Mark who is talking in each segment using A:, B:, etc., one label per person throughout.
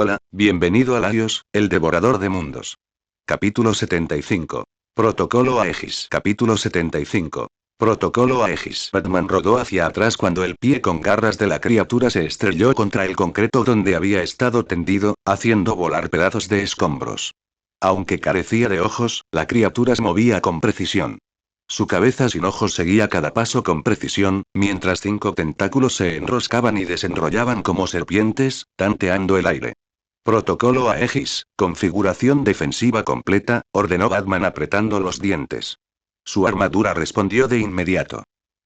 A: Hola, bienvenido a Laios, el devorador de mundos. Capítulo 75. Protocolo Aegis. Capítulo 75. Protocolo Aegis. Batman rodó hacia atrás cuando el pie con garras de la criatura se estrelló contra el concreto donde había estado tendido, haciendo volar pedazos de escombros. Aunque carecía de ojos, la criatura se movía con precisión. Su cabeza sin ojos seguía cada paso con precisión, mientras 5 tentáculos se enroscaban y desenrollaban como serpientes, tanteando el aire. Protocolo Aegis, configuración defensiva completa, ordenó Batman apretando los dientes. Su armadura respondió de inmediato.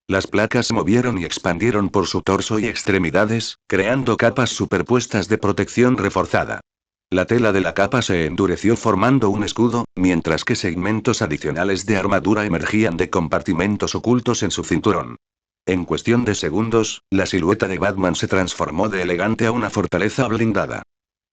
A: Las placas se movieron y expandieron por su torso y extremidades, creando capas superpuestas de protección reforzada. La tela de la capa se endureció formando un escudo, mientras que segmentos adicionales de armadura emergían de compartimentos ocultos en su cinturón. En cuestión de segundos, la silueta de Batman se transformó de elegante a una fortaleza blindada.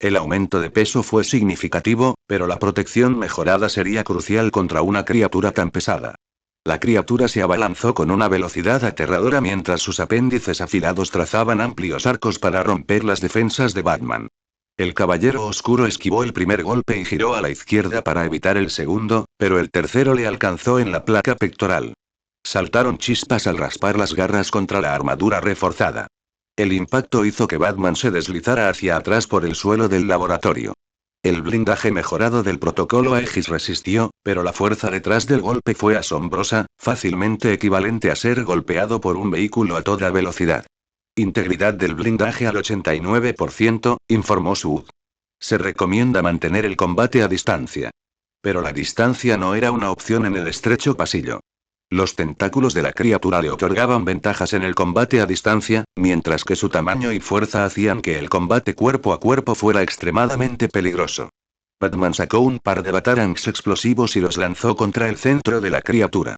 A: El aumento de peso fue significativo, pero la protección mejorada sería crucial contra una criatura tan pesada. La criatura se abalanzó con una velocidad aterradora mientras sus apéndices afilados trazaban amplios arcos para romper las defensas de Batman. El caballero oscuro esquivó el primer golpe y giró a la izquierda para evitar el segundo, pero el tercero le alcanzó en la placa pectoral. Saltaron chispas al raspar las garras contra la armadura reforzada. El impacto hizo que Batman se deslizara hacia atrás por el suelo del laboratorio. El blindaje mejorado del protocolo Aegis resistió, pero la fuerza detrás del golpe fue asombrosa, fácilmente equivalente a ser golpeado por un vehículo a toda velocidad. Integridad del blindaje al 89%, informó Sud. Se recomienda mantener el combate a distancia. Pero la distancia no era una opción en el estrecho pasillo. Los tentáculos de la criatura le otorgaban ventajas en el combate a distancia, mientras que su tamaño y fuerza hacían que el combate cuerpo a cuerpo fuera extremadamente peligroso. Batman sacó un par de batarangs explosivos y los lanzó contra el centro de la criatura.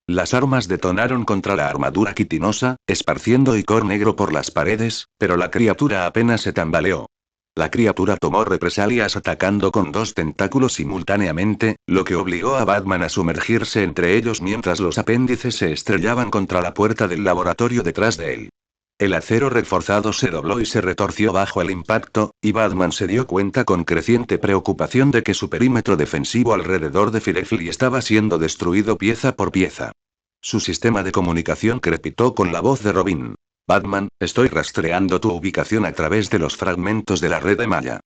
A: Las armas detonaron contra la armadura quitinosa, esparciendo icor negro por las paredes, pero la criatura apenas se tambaleó. La criatura tomó represalias atacando con 2 tentáculos simultáneamente, lo que obligó a Batman a sumergirse entre ellos mientras los apéndices se estrellaban contra la puerta del laboratorio detrás de él. El acero reforzado se dobló y se retorció bajo el impacto, y Batman se dio cuenta con creciente preocupación de que su perímetro defensivo alrededor de Firefly estaba siendo destruido pieza por pieza. Su sistema de comunicación crepitó con la voz de Robin. Batman, estoy rastreando tu ubicación a través de los fragmentos de la red de malla.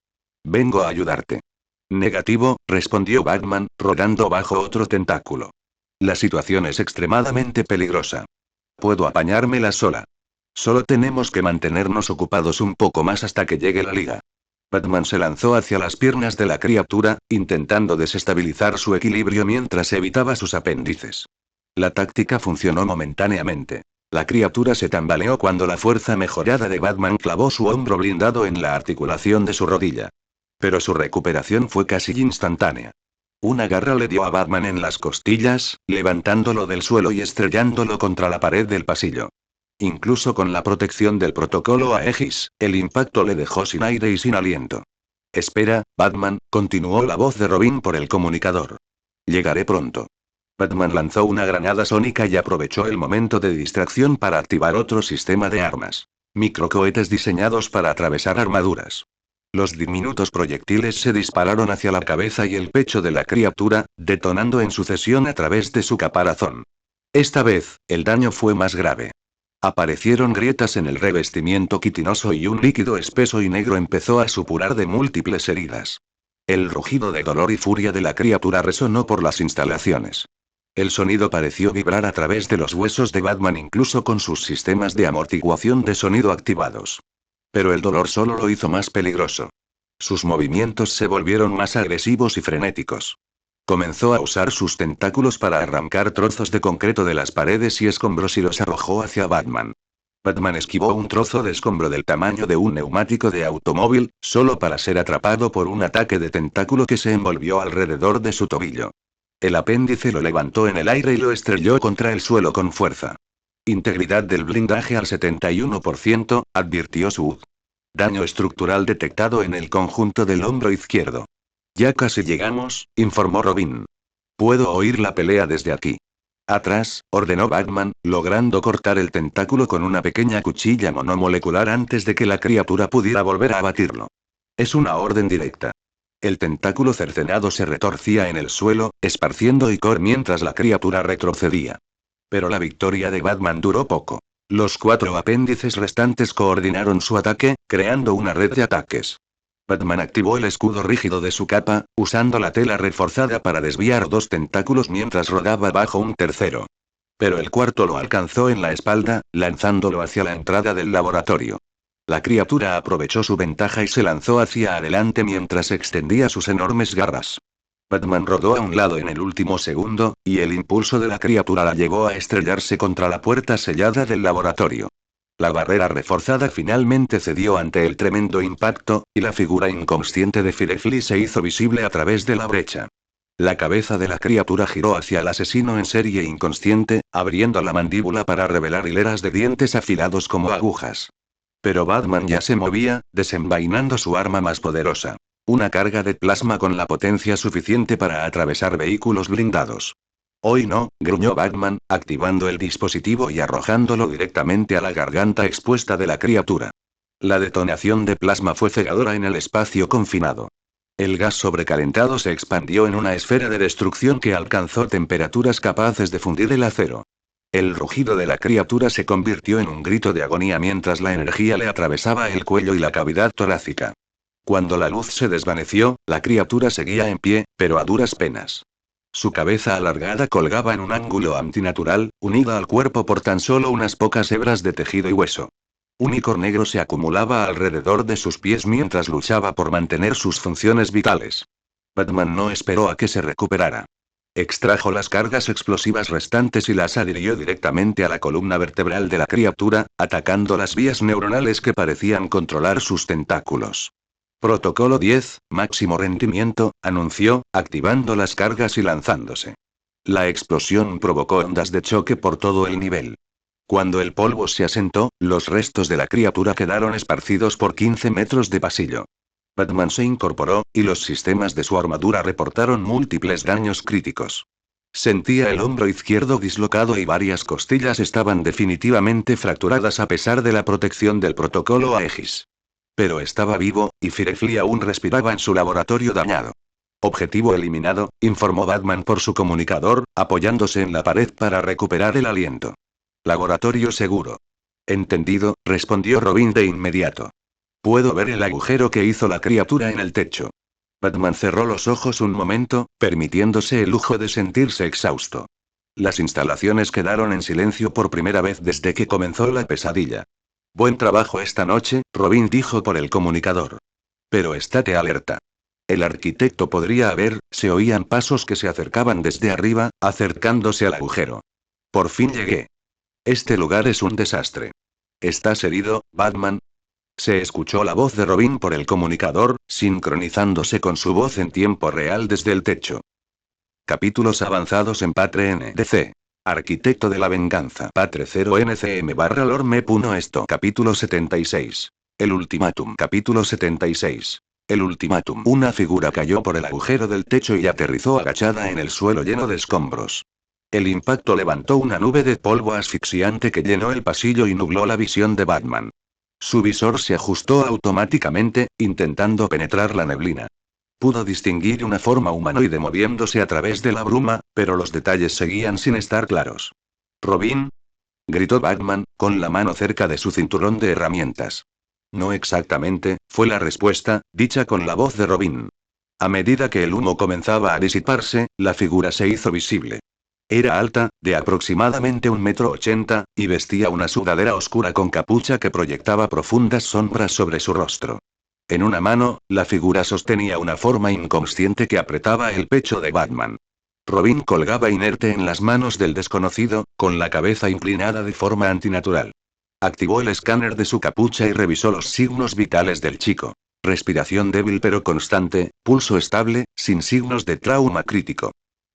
A: Vengo a ayudarte. Negativo, respondió Batman, rodando bajo otro tentáculo. La situación es extremadamente peligrosa. Puedo apañármela sola. Solo tenemos que mantenernos ocupados un poco más hasta que llegue la liga. Batman se lanzó hacia las piernas de la criatura, intentando desestabilizar su equilibrio mientras evitaba sus apéndices. La táctica funcionó momentáneamente. La criatura se tambaleó cuando la fuerza mejorada de Batman clavó su hombro blindado en la articulación de su rodilla. Pero su recuperación fue casi instantánea. Una garra le dio a Batman en las costillas, levantándolo del suelo y estrellándolo contra la pared del pasillo. Incluso con la protección del protocolo Aegis, el impacto le dejó sin aire y sin aliento. Espera, Batman, continuó la voz de Robin por el comunicador. Llegaré pronto. Batman lanzó una granada sónica y aprovechó el momento de distracción para activar otro sistema de armas. Microcohetes diseñados para atravesar armaduras. Los diminutos proyectiles se dispararon hacia la cabeza y el pecho de la criatura, detonando en sucesión a través de su caparazón. Esta vez, el daño fue más grave. Aparecieron grietas en el revestimiento quitinoso y un líquido espeso y negro empezó a supurar de múltiples heridas. El rugido de dolor y furia de la criatura resonó por las instalaciones. El sonido pareció vibrar a través de los huesos de Batman incluso con sus sistemas de amortiguación de sonido activados. Pero el dolor solo lo hizo más peligroso. Sus movimientos se volvieron más agresivos y frenéticos. Comenzó a usar sus tentáculos para arrancar trozos de concreto de las paredes y escombros y los arrojó hacia Batman. Batman esquivó un trozo de escombro del tamaño de un neumático de automóvil, solo para ser atrapado por un ataque de tentáculo que se envolvió alrededor de su tobillo. El apéndice lo levantó en el aire y lo estrelló contra el suelo con fuerza. Integridad del blindaje al 71%, advirtió Sud. Daño estructural detectado en el conjunto del hombro izquierdo. Ya casi llegamos, informó Robin. Puedo oír la pelea desde aquí. Atrás, ordenó Batman, logrando cortar el tentáculo con una pequeña cuchilla monomolecular antes de que la criatura pudiera volver a abatirlo. Es una orden directa. El tentáculo cercenado se retorcía en el suelo, esparciendo icor mientras la criatura retrocedía. Pero la victoria de Batman duró poco. Los 4 apéndices restantes coordinaron su ataque, creando una red de ataques. Batman activó el escudo rígido de su capa, usando la tela reforzada para desviar 2 tentáculos mientras rodaba bajo un tercero. Pero el cuarto lo alcanzó en la espalda, lanzándolo hacia la entrada del laboratorio. La criatura aprovechó su ventaja y se lanzó hacia adelante mientras extendía sus enormes garras. Batman rodó a un lado en el último segundo, y el impulso de la criatura la llevó a estrellarse contra la puerta sellada del laboratorio. La barrera reforzada finalmente cedió ante el tremendo impacto, y la figura inconsciente de Firefly se hizo visible a través de la brecha. La cabeza de la criatura giró hacia el asesino en serie inconsciente, abriendo la mandíbula para revelar hileras de dientes afilados como agujas. Pero Batman ya se movía, desenvainando su arma más poderosa. Una carga de plasma con la potencia suficiente para atravesar vehículos blindados. Hoy no, gruñó Batman, activando el dispositivo y arrojándolo directamente a la garganta expuesta de la criatura. La detonación de plasma fue cegadora en el espacio confinado. El gas sobrecalentado se expandió en una esfera de destrucción que alcanzó temperaturas capaces de fundir el acero. El rugido de la criatura se convirtió en un grito de agonía mientras la energía le atravesaba el cuello y la cavidad torácica. Cuando la luz se desvaneció, la criatura seguía en pie, pero a duras penas. Su cabeza alargada colgaba en un ángulo antinatural, unida al cuerpo por tan solo unas pocas hebras de tejido y hueso. Un icor negro se acumulaba alrededor de sus pies mientras luchaba por mantener sus funciones vitales. Batman no esperó a que se recuperara. Extrajo las cargas explosivas restantes y las adhirió directamente a la columna vertebral de la criatura, atacando las vías neuronales que parecían controlar sus tentáculos. Protocolo 10, máximo rendimiento, anunció, activando las cargas y lanzándose. La explosión provocó ondas de choque por todo el nivel. Cuando el polvo se asentó, los restos de la criatura quedaron esparcidos por 15 metros de pasillo. Batman se incorporó, y los sistemas de su armadura reportaron múltiples daños críticos. Sentía el hombro izquierdo dislocado y varias costillas estaban definitivamente fracturadas a pesar de la protección del protocolo Aegis. Pero estaba vivo, y Firefly aún respiraba en su laboratorio dañado. Objetivo eliminado, informó Batman por su comunicador, apoyándose en la pared para recuperar el aliento. Laboratorio seguro. Entendido, respondió Robin de inmediato. Puedo ver el agujero que hizo la criatura en el techo. Batman cerró los ojos un momento, permitiéndose el lujo de sentirse exhausto. Las instalaciones quedaron en silencio por primera vez desde que comenzó la pesadilla. Buen trabajo esta noche, Robin dijo por el comunicador. Pero estate alerta. El arquitecto podría haber, se oían pasos que se acercaban desde arriba, acercándose al agujero. Por fin llegué. Este lugar es un desastre. ¿Estás herido, Batman? Se escuchó la voz de Robin por el comunicador, sincronizándose con su voz en tiempo real desde el techo. Capítulos avanzados en Patre NDC. Arquitecto de la venganza. Patre 0 NCM/lorme. Esto. Capítulo 76. El ultimátum. Capítulo 76. El ultimátum. Una figura cayó por el agujero del techo y aterrizó agachada en el suelo lleno de escombros. El impacto levantó una nube de polvo asfixiante que llenó el pasillo y nubló la visión de Batman. Su visor se ajustó automáticamente, intentando penetrar la neblina. Pudo distinguir una forma humanoide moviéndose a través de la bruma, pero los detalles seguían sin estar claros. «¿Robin?», gritó Batman, con la mano cerca de su cinturón de herramientas. «No exactamente», fue la respuesta, dicha con la voz de Robin. A medida que el humo comenzaba a disiparse, la figura se hizo visible. Era alta, de aproximadamente 1,80 m, y vestía una sudadera oscura con capucha que proyectaba profundas sombras sobre su rostro. En una mano, la figura sostenía una forma inconsciente que apretaba el pecho de Batman. Robin colgaba inerte en las manos del desconocido, con la cabeza inclinada de forma antinatural. Activó el escáner de su capucha y revisó los signos vitales del chico. Respiración débil pero constante, pulso estable, sin signos de trauma crítico.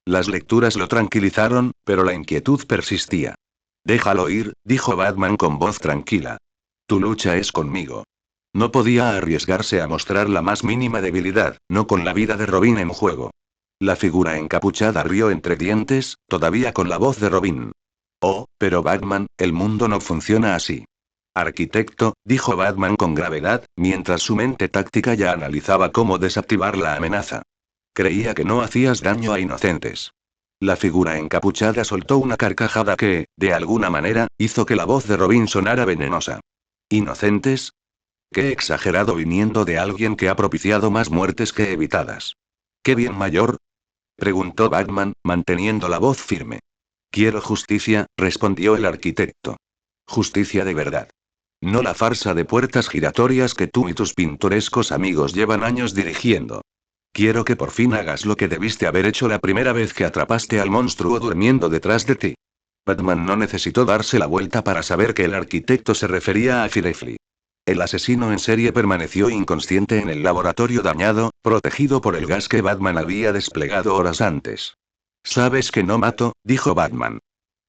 A: Las lecturas lo tranquilizaron, pero la inquietud persistía. «Déjalo ir», dijo Batman con voz tranquila. «Tu lucha es conmigo». No podía arriesgarse a mostrar la más mínima debilidad, no con la vida de Robin en juego. La figura encapuchada rió entre dientes, todavía con la voz de Robin. «Oh, pero Batman, el mundo no funciona así. Arquitecto, dijo Batman con gravedad, mientras su mente táctica ya analizaba cómo desactivar la amenaza. Creía que no hacías daño a inocentes. La figura encapuchada soltó una carcajada que, de alguna manera, hizo que la voz de Robin sonara venenosa. ¿Inocentes? Qué exagerado viniendo de alguien que ha propiciado más muertes que evitadas. ¿Qué bien mayor? Preguntó Batman, manteniendo la voz firme. Quiero justicia, respondió el arquitecto. Justicia de verdad. No la farsa de puertas giratorias que tú y tus pintorescos amigos llevan años dirigiendo. Quiero que por fin hagas lo que debiste haber hecho la primera vez que atrapaste al monstruo durmiendo detrás de ti. Batman no necesitó darse la vuelta para saber que el arquitecto se refería a Firefly. El asesino en serie permaneció inconsciente en el laboratorio dañado, protegido por el gas que Batman había desplegado horas antes. Sabes que no mato, dijo Batman.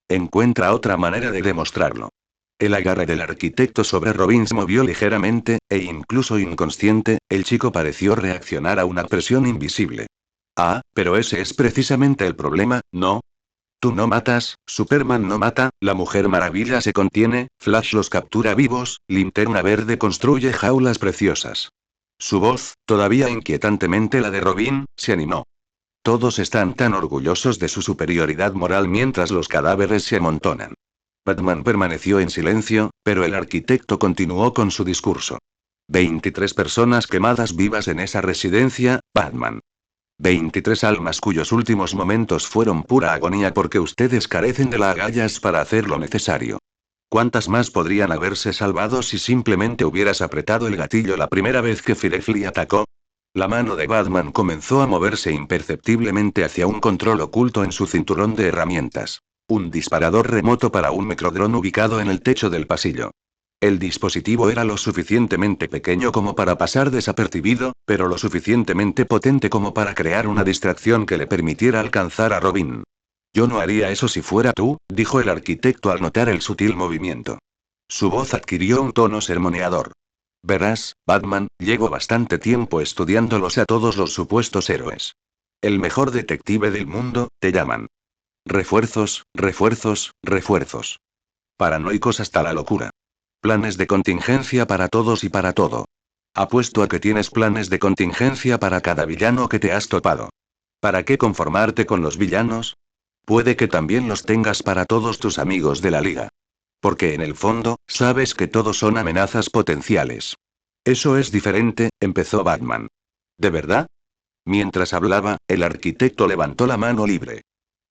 A: Encuentra otra manera de demostrarlo. El agarre del arquitecto sobre Robin se movió ligeramente, e incluso inconsciente, el chico pareció reaccionar a una presión invisible. Ah, pero ese es precisamente el problema, ¿no? Tú no matas, Superman no mata, la Mujer Maravilla se contiene, Flash los captura vivos, Linterna Verde construye jaulas preciosas. Su voz, todavía inquietantemente la de Robin, se animó. Todos están tan orgullosos de su superioridad moral mientras los cadáveres se amontonan. Batman permaneció en silencio, pero el arquitecto continuó con su discurso. 23 personas quemadas vivas en esa residencia, Batman. 23 almas cuyos últimos momentos fueron pura agonía porque ustedes carecen de las agallas para hacer lo necesario. ¿Cuántas más podrían haberse salvado si simplemente hubieras apretado el gatillo la primera vez que Firefly atacó? La mano de Batman comenzó a moverse imperceptiblemente hacia un control oculto en su cinturón de herramientas. Un disparador remoto para un microdrón ubicado en el techo del pasillo. El dispositivo era lo suficientemente pequeño como para pasar desapercibido, pero lo suficientemente potente como para crear una distracción que le permitiera alcanzar a Robin. Yo no haría eso si fuera tú, dijo el arquitecto al notar el sutil movimiento. Su voz adquirió un tono sermoneador. Verás, Batman, llevo bastante tiempo estudiándolos a todos los supuestos héroes. El mejor detective del mundo, te llaman. Refuerzos, refuerzos, refuerzos. Paranoicos hasta la locura. Planes de contingencia para todos y para todo. Apuesto a que tienes planes de contingencia para cada villano que te has topado. ¿Para qué conformarte con los villanos? Puede que también los tengas para todos tus amigos de la liga. Porque en el fondo, sabes que todos son amenazas potenciales. Eso es diferente, empezó Batman. ¿De verdad? Mientras hablaba, el arquitecto levantó la mano libre.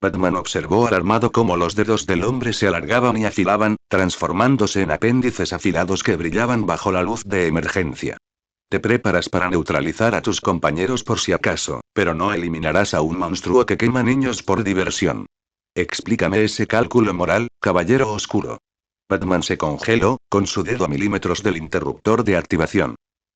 A: Batman observó alarmado cómo los dedos del hombre se alargaban y afilaban, transformándose en apéndices afilados que brillaban bajo la luz de emergencia. Te preparas para neutralizar a tus compañeros por si acaso, pero no eliminarás a un monstruo que quema niños por diversión. Explícame ese cálculo moral, caballero oscuro. Batman se congeló, con su dedo a milímetros del interruptor de activación.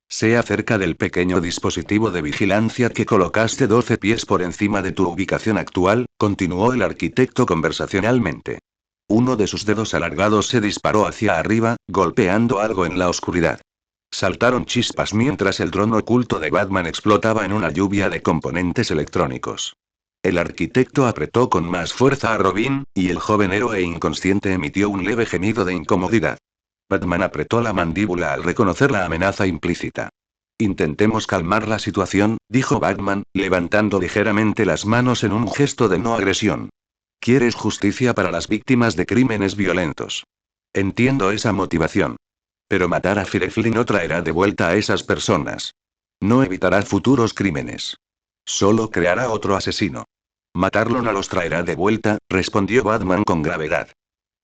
A: Sea cerca del pequeño dispositivo de vigilancia que colocaste 12 pies por encima de tu ubicación actual, continuó el arquitecto conversacionalmente. Uno de sus dedos alargados se disparó hacia arriba, golpeando algo en la oscuridad. Saltaron chispas mientras el dron oculto de Batman explotaba en una lluvia de componentes electrónicos. El arquitecto apretó con más fuerza a Robin, y el joven héroe inconsciente emitió un leve gemido de incomodidad. Batman apretó la mandíbula al reconocer la amenaza implícita. Intentemos calmar la situación, dijo Batman, levantando ligeramente las manos en un gesto de no agresión. ¿Quieres justicia para las víctimas de crímenes violentos? Entiendo esa motivación. Pero matar a Firefly no traerá de vuelta a esas personas. No evitará futuros crímenes. Solo creará otro asesino. Matarlo no los traerá de vuelta, respondió Batman con gravedad.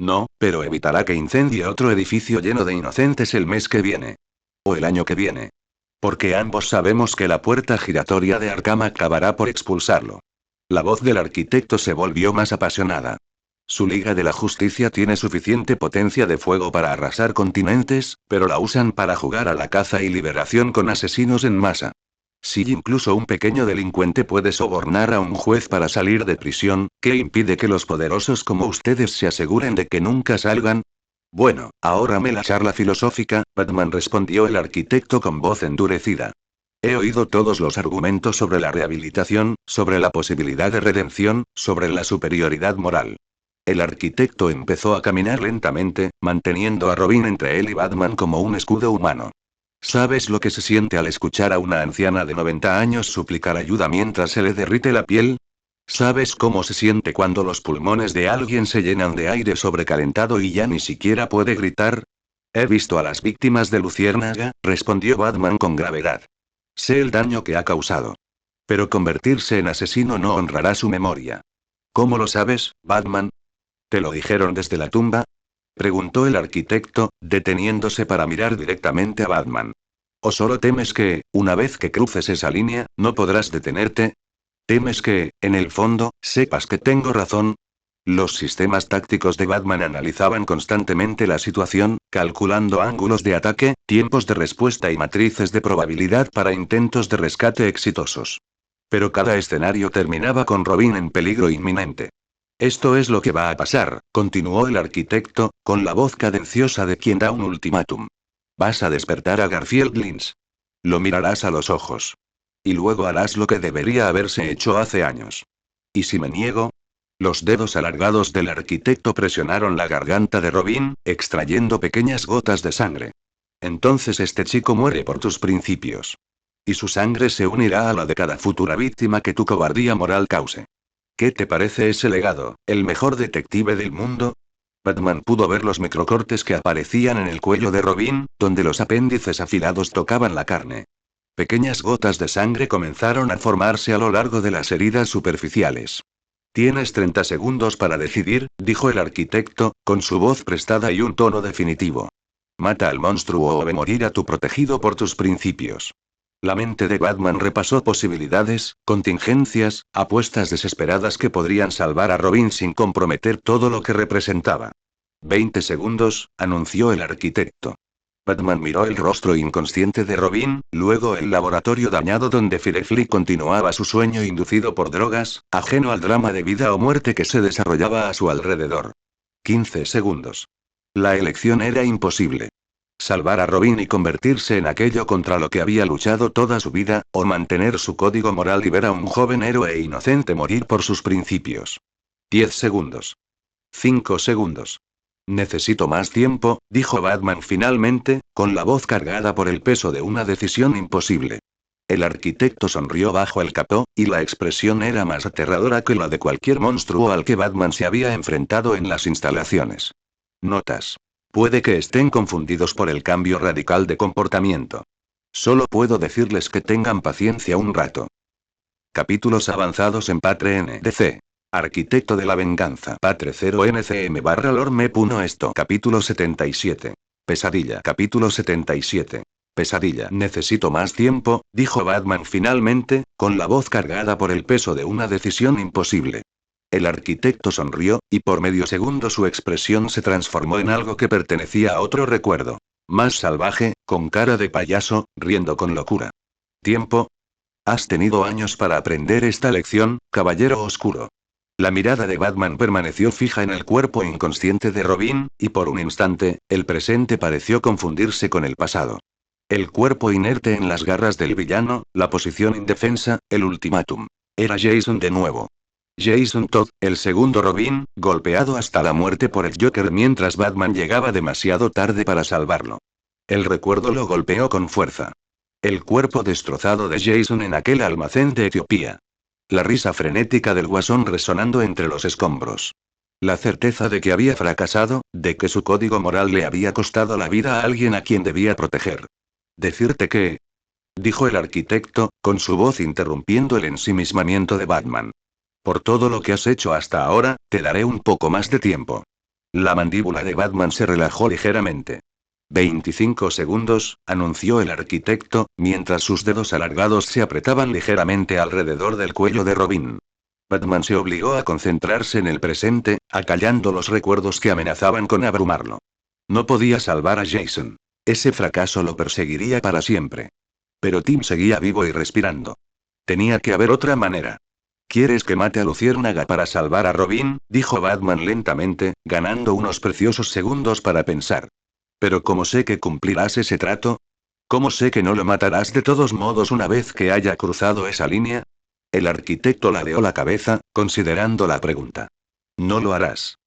A: No, pero evitará que incendie otro edificio lleno de inocentes el mes que viene. O el año que viene. Porque ambos sabemos que la puerta giratoria de Arkham acabará por expulsarlo. La voz del arquitecto se volvió más apasionada. Su Liga de la Justicia tiene suficiente potencia de fuego para arrasar continentes, pero la usan para jugar a la caza y liberación con asesinos en masa. Si incluso un pequeño delincuente puede sobornar a un juez para salir de prisión, ¿qué impide que los poderosos como ustedes se aseguren de que nunca salgan? Bueno, ahora me la charla filosófica, Batman respondió el arquitecto con voz endurecida. He oído todos los argumentos sobre la rehabilitación, sobre la posibilidad de redención, sobre la superioridad moral. El arquitecto empezó a caminar lentamente, manteniendo a Robin entre él y Batman como un escudo humano. ¿Sabes lo que se siente al escuchar a una anciana de 90 años suplicar ayuda mientras se le derrite la piel? ¿Sabes cómo se siente cuando los pulmones de alguien se llenan de aire sobrecalentado y ya ni siquiera puede gritar? He visto a las víctimas de Luciérnaga, respondió Batman con gravedad. Sé el daño que ha causado. Pero convertirse en asesino no honrará su memoria. ¿Cómo lo sabes, Batman? ¿Te lo dijeron desde la tumba? Preguntó el arquitecto, deteniéndose para mirar directamente a Batman. ¿O solo temes que, una vez que cruces esa línea, no podrás detenerte? ¿Temes que, en el fondo, sepas que tengo razón? Los sistemas tácticos de Batman analizaban constantemente la situación, calculando ángulos de ataque, tiempos de respuesta y matrices de probabilidad para intentos de rescate exitosos. Pero cada escenario terminaba con Robin en peligro inminente. Esto es lo que va a pasar, continuó el arquitecto, con la voz cadenciosa de quien da un ultimátum. Vas a despertar a Garfield Lynch. Lo mirarás a los ojos. Y luego harás lo que debería haberse hecho hace años. ¿Y si me niego? Los dedos alargados del arquitecto presionaron la garganta de Robin, extrayendo pequeñas gotas de sangre. Entonces este chico muere por tus principios. Y su sangre se unirá a la de cada futura víctima que tu cobardía moral cause. ¿Qué te parece ese legado, el mejor detective del mundo? Batman pudo ver los microcortes que aparecían en el cuello de Robin, donde los apéndices afilados tocaban la carne. Pequeñas gotas de sangre comenzaron a formarse a lo largo de las heridas superficiales. Tienes 30 segundos para decidir, dijo el arquitecto, con su voz prestada y un tono definitivo. Mata al monstruo o ve morir a tu protegido por tus principios. La mente de Batman repasó posibilidades, contingencias, apuestas desesperadas que podrían salvar a Robin sin comprometer todo lo que representaba. 20 segundos, anunció el arquitecto. Batman miró el rostro inconsciente de Robin, luego el laboratorio dañado donde Firefly continuaba su sueño inducido por drogas, ajeno al drama de vida o muerte que se desarrollaba a su alrededor. 15 segundos. La elección era imposible. Salvar a Robin y convertirse en aquello contra lo que había luchado toda su vida, o mantener su código moral y ver a un joven héroe e inocente morir por sus principios. 10 segundos. 5 segundos. Necesito más tiempo, dijo Batman finalmente, con la voz cargada por el peso de una decisión imposible. El arquitecto sonrió bajo el capó, y la expresión era más aterradora que la de cualquier monstruo al que Batman se había enfrentado en las instalaciones. Notas. Puede que estén confundidos por el cambio radical de comportamiento. Solo puedo decirles que tengan paciencia un rato. Capítulos avanzados en Patre NDC. Arquitecto de la venganza. Patre 0 NCM barra lorme.1 esto. Capítulo 77. Pesadilla. Capítulo 77. Pesadilla. Necesito más tiempo, dijo Batman finalmente, con la voz cargada por el peso de una decisión imposible. El arquitecto sonrió, y por medio segundo su expresión se transformó en algo que pertenecía a otro recuerdo. Más salvaje, con cara de payaso, riendo con locura. ¿Tiempo? Has tenido años para aprender esta lección, caballero oscuro. La mirada de Batman permaneció fija en el cuerpo inconsciente de Robin, y por un instante, el presente pareció confundirse con el pasado. El cuerpo inerte en las garras del villano, la posición indefensa, el ultimátum. Era Jason de nuevo. Jason Todd, el segundo Robin, golpeado hasta la muerte por el Joker mientras Batman llegaba demasiado tarde para salvarlo. El recuerdo lo golpeó con fuerza. El cuerpo destrozado de Jason en aquel almacén de Etiopía. La risa frenética del guasón resonando entre los escombros. La certeza de que había fracasado, de que su código moral le había costado la vida a alguien a quien debía proteger. Decirte que... dijo el arquitecto, con su voz interrumpiendo el ensimismamiento de Batman. Por todo lo que has hecho hasta ahora, te daré un poco más de tiempo. La mandíbula de Batman se relajó ligeramente. 25 segundos, anunció el arquitecto, mientras sus dedos alargados se apretaban ligeramente alrededor del cuello de Robin. Batman se obligó a concentrarse en el presente, acallando los recuerdos que amenazaban con abrumarlo. No podía salvar a Jason. Ese fracaso lo perseguiría para siempre. Pero Tim seguía vivo y respirando. Tenía que haber otra manera. ¿Quieres que mate a Luciérnaga para salvar a Robin?, dijo Batman lentamente, ganando unos preciosos segundos para pensar. Pero ¿cómo sé que cumplirás ese trato? ¿Cómo sé que no lo matarás de todos modos una vez que haya cruzado esa línea? El arquitecto ladeó la cabeza, considerando la pregunta. No lo harás.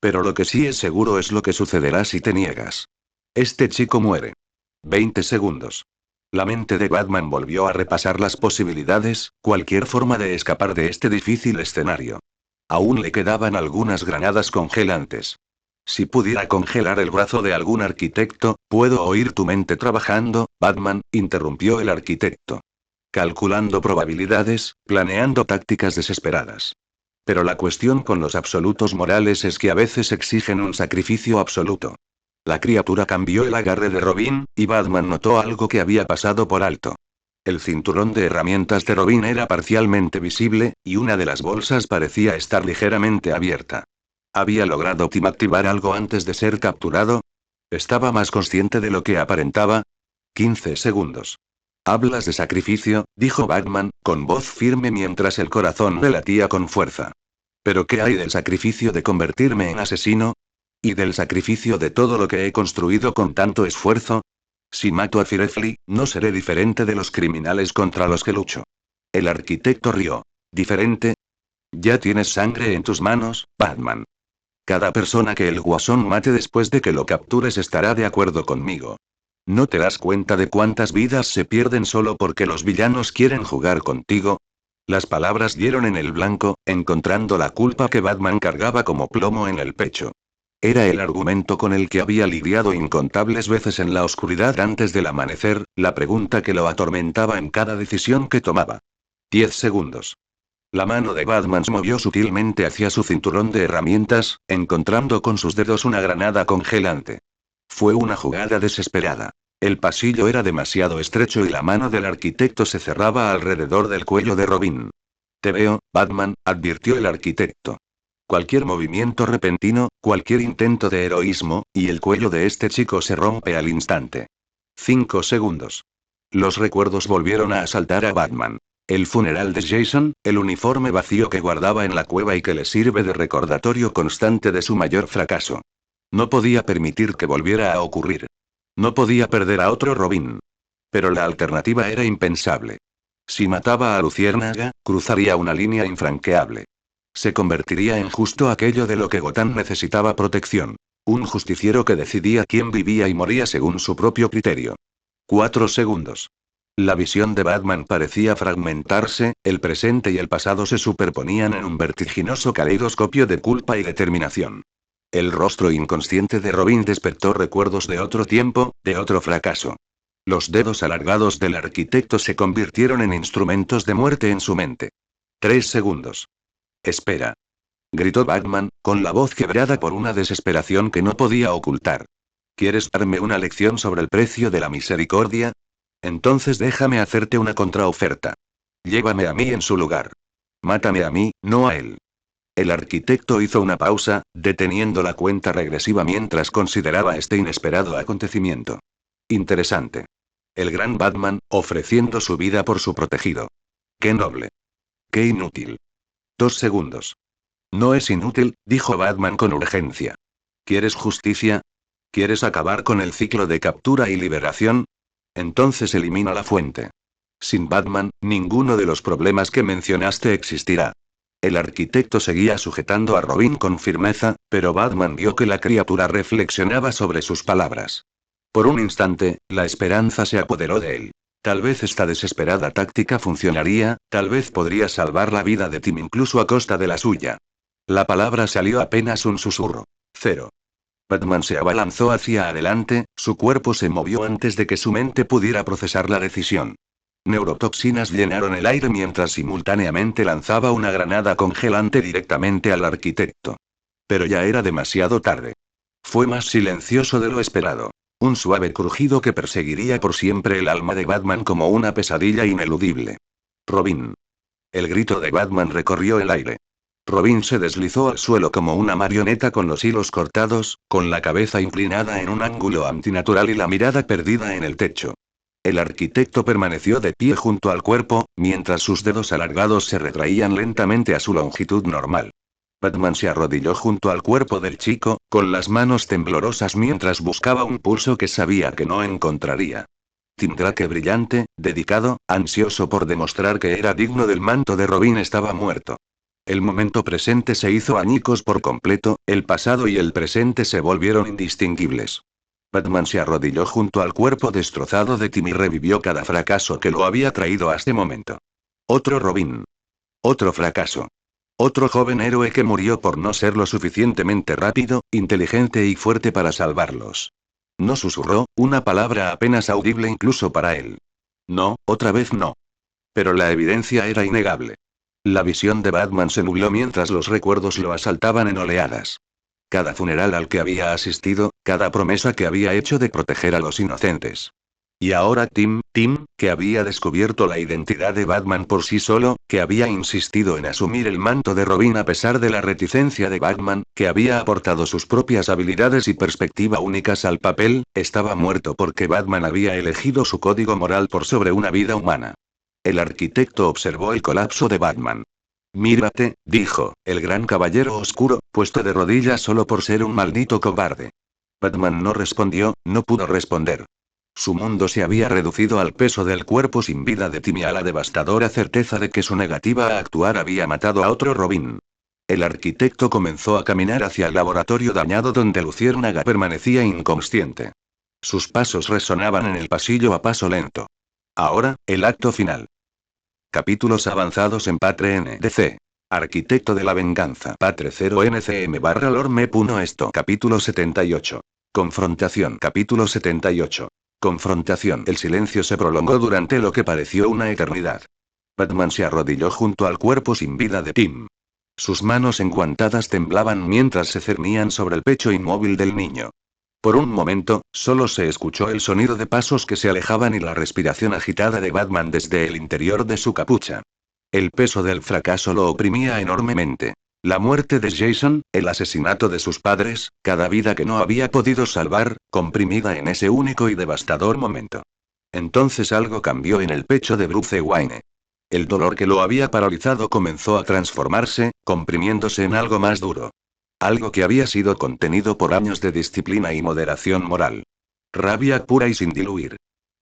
A: Pero lo que sí es seguro es lo que sucederá si te niegas. Este chico muere. 20 segundos. La mente de Batman volvió a repasar las posibilidades, cualquier forma de escapar de este difícil escenario. Aún le quedaban algunas granadas congelantes. Si pudiera congelar el brazo de algún arquitecto, puedo oír tu mente trabajando, Batman, interrumpió el arquitecto. Calculando probabilidades, planeando tácticas desesperadas. Pero la cuestión con los absolutos morales es que a veces exigen un sacrificio absoluto. La criatura cambió el agarre de Robin, y Batman notó algo que había pasado por alto. El cinturón de herramientas de Robin era parcialmente visible, y una de las bolsas parecía estar ligeramente abierta. ¿Había logrado Tim activar algo antes de ser capturado? ¿Estaba más consciente de lo que aparentaba? 15 segundos. Hablas de sacrificio, dijo Batman, con voz firme mientras el corazón le latía con fuerza. ¿Pero qué hay del sacrificio de convertirme en asesino? ¿Y del sacrificio de todo lo que he construido con tanto esfuerzo? Si mato a Firefly, no seré diferente de los criminales contra los que lucho. El arquitecto rió. ¿Diferente? Ya tienes sangre en tus manos, Batman. Cada persona que el Guasón mate después de que lo captures estará de acuerdo conmigo. ¿No te das cuenta de cuántas vidas se pierden solo porque los villanos quieren jugar contigo? Las palabras dieron en el blanco, encontrando la culpa que Batman cargaba como plomo en el pecho. Era el argumento con el que había lidiado incontables veces en la oscuridad antes del amanecer, la pregunta que lo atormentaba en cada decisión que tomaba. 10 segundos. La mano de Batman se movió sutilmente hacia su cinturón de herramientas, encontrando con sus dedos una granada congelante. Fue una jugada desesperada. El pasillo era demasiado estrecho y la mano del arquitecto se cerraba alrededor del cuello de Robin. Te veo, Batman, advirtió el arquitecto. Cualquier movimiento repentino, cualquier intento de heroísmo, y el cuello de este chico se rompe al instante. 5 segundos. Los recuerdos volvieron a asaltar a Batman. El funeral de Jason, el uniforme vacío que guardaba en la cueva y que le sirve de recordatorio constante de su mayor fracaso. No podía permitir que volviera a ocurrir. No podía perder a otro Robin. Pero la alternativa era impensable. Si mataba a Luciérnaga, cruzaría una línea infranqueable. Se convertiría en justo aquello de lo que Gotham necesitaba protección. Un justiciero que decidía quién vivía y moría según su propio criterio. 4 segundos. La visión de Batman parecía fragmentarse, el presente y el pasado se superponían en un vertiginoso caleidoscopio de culpa y determinación. El rostro inconsciente de Robin despertó recuerdos de otro tiempo, de otro fracaso. Los dedos alargados del arquitecto se convirtieron en instrumentos de muerte en su mente. 3 segundos. Espera. Gritó Batman, con la voz quebrada por una desesperación que no podía ocultar. ¿Quieres darme una lección sobre el precio de la misericordia? Entonces déjame hacerte una contraoferta. Llévame a mí en su lugar. Mátame a mí, no a él. El arquitecto hizo una pausa, deteniendo la cuenta regresiva mientras consideraba este inesperado acontecimiento. Interesante. El gran Batman, ofreciendo su vida por su protegido. Qué noble. Qué inútil. 2 segundos. No es inútil, dijo Batman con urgencia. ¿Quieres justicia? ¿Quieres acabar con el ciclo de captura y liberación? Entonces elimina la fuente. Sin Batman, ninguno de los problemas que mencionaste existirá. El arquitecto seguía sujetando a Robin con firmeza, pero Batman vio que la criatura reflexionaba sobre sus palabras. Por un instante, la esperanza se apoderó de él. Tal vez esta desesperada táctica funcionaría, tal vez podría salvar la vida de Tim incluso a costa de la suya. La palabra salió apenas un susurro. 0. Batman se abalanzó hacia adelante, su cuerpo se movió antes de que su mente pudiera procesar la decisión. Neurotoxinas llenaron el aire mientras simultáneamente lanzaba una granada congelante directamente al arquitecto. Pero ya era demasiado tarde. Fue más silencioso de lo esperado. Un suave crujido que perseguiría por siempre el alma de Batman como una pesadilla ineludible. Robin. El grito de Batman recorrió el aire. Robin se deslizó al suelo como una marioneta con los hilos cortados, con la cabeza inclinada en un ángulo antinatural y la mirada perdida en el techo. El arquitecto permaneció de pie junto al cuerpo, mientras sus dedos alargados se retraían lentamente a su longitud normal. Batman se arrodilló junto al cuerpo del chico, con las manos temblorosas mientras buscaba un pulso que sabía que no encontraría. Tim Drake brillante, dedicado, ansioso por demostrar que era digno del manto de Robin estaba muerto. El momento presente se hizo añicos por completo, el pasado y el presente se volvieron indistinguibles. Batman se arrodilló junto al cuerpo destrozado de Tim y revivió cada fracaso que lo había traído a este momento. Otro Robin. Otro fracaso. Otro joven héroe que murió por no ser lo suficientemente rápido, inteligente y fuerte para salvarlos. No susurró, una palabra apenas audible incluso para él. No, otra vez no. Pero la evidencia era innegable. La visión de Batman se nubló mientras los recuerdos lo asaltaban en oleadas. Cada funeral al que había asistido, cada promesa que había hecho de proteger a los inocentes. Y ahora Tim, que había descubierto la identidad de Batman por sí solo, que había insistido en asumir el manto de Robin a pesar de la reticencia de Batman, que había aportado sus propias habilidades y perspectiva únicas al papel, estaba muerto porque Batman había elegido su código moral por sobre una vida humana. El arquitecto observó el colapso de Batman. Mírate, dijo, el gran caballero oscuro, puesto de rodillas solo por ser un maldito cobarde. Batman no respondió, no pudo responder. Su mundo se había reducido al peso del cuerpo sin vida de Tim y a la devastadora certeza de que su negativa a actuar había matado a otro Robin. El arquitecto comenzó a caminar hacia el laboratorio dañado donde Luciérnaga permanecía inconsciente. Sus pasos resonaban en el pasillo a paso lento. Ahora, el acto final. Capítulos avanzados en Patre NDC. Arquitecto de la venganza. Patre 0NCM/lorme.esto. Capítulo 78. Confrontación. Capítulo 78. Confrontación. El silencio se prolongó durante lo que pareció una eternidad. Batman se arrodilló junto al cuerpo sin vida de Tim. Sus manos enguantadas temblaban mientras se cernían sobre el pecho inmóvil del niño. Por un momento, solo se escuchó el sonido de pasos que se alejaban y la respiración agitada de Batman desde el interior de su capucha. El peso del fracaso lo oprimía enormemente. La muerte de Jason, el asesinato de sus padres, cada vida que no había podido salvar, comprimida en ese único y devastador momento. Entonces algo cambió en el pecho de Bruce Wayne. El dolor que lo había paralizado comenzó a transformarse, comprimiéndose en algo más duro. Algo que había sido contenido por años de disciplina y moderación moral. Rabia pura y sin diluir.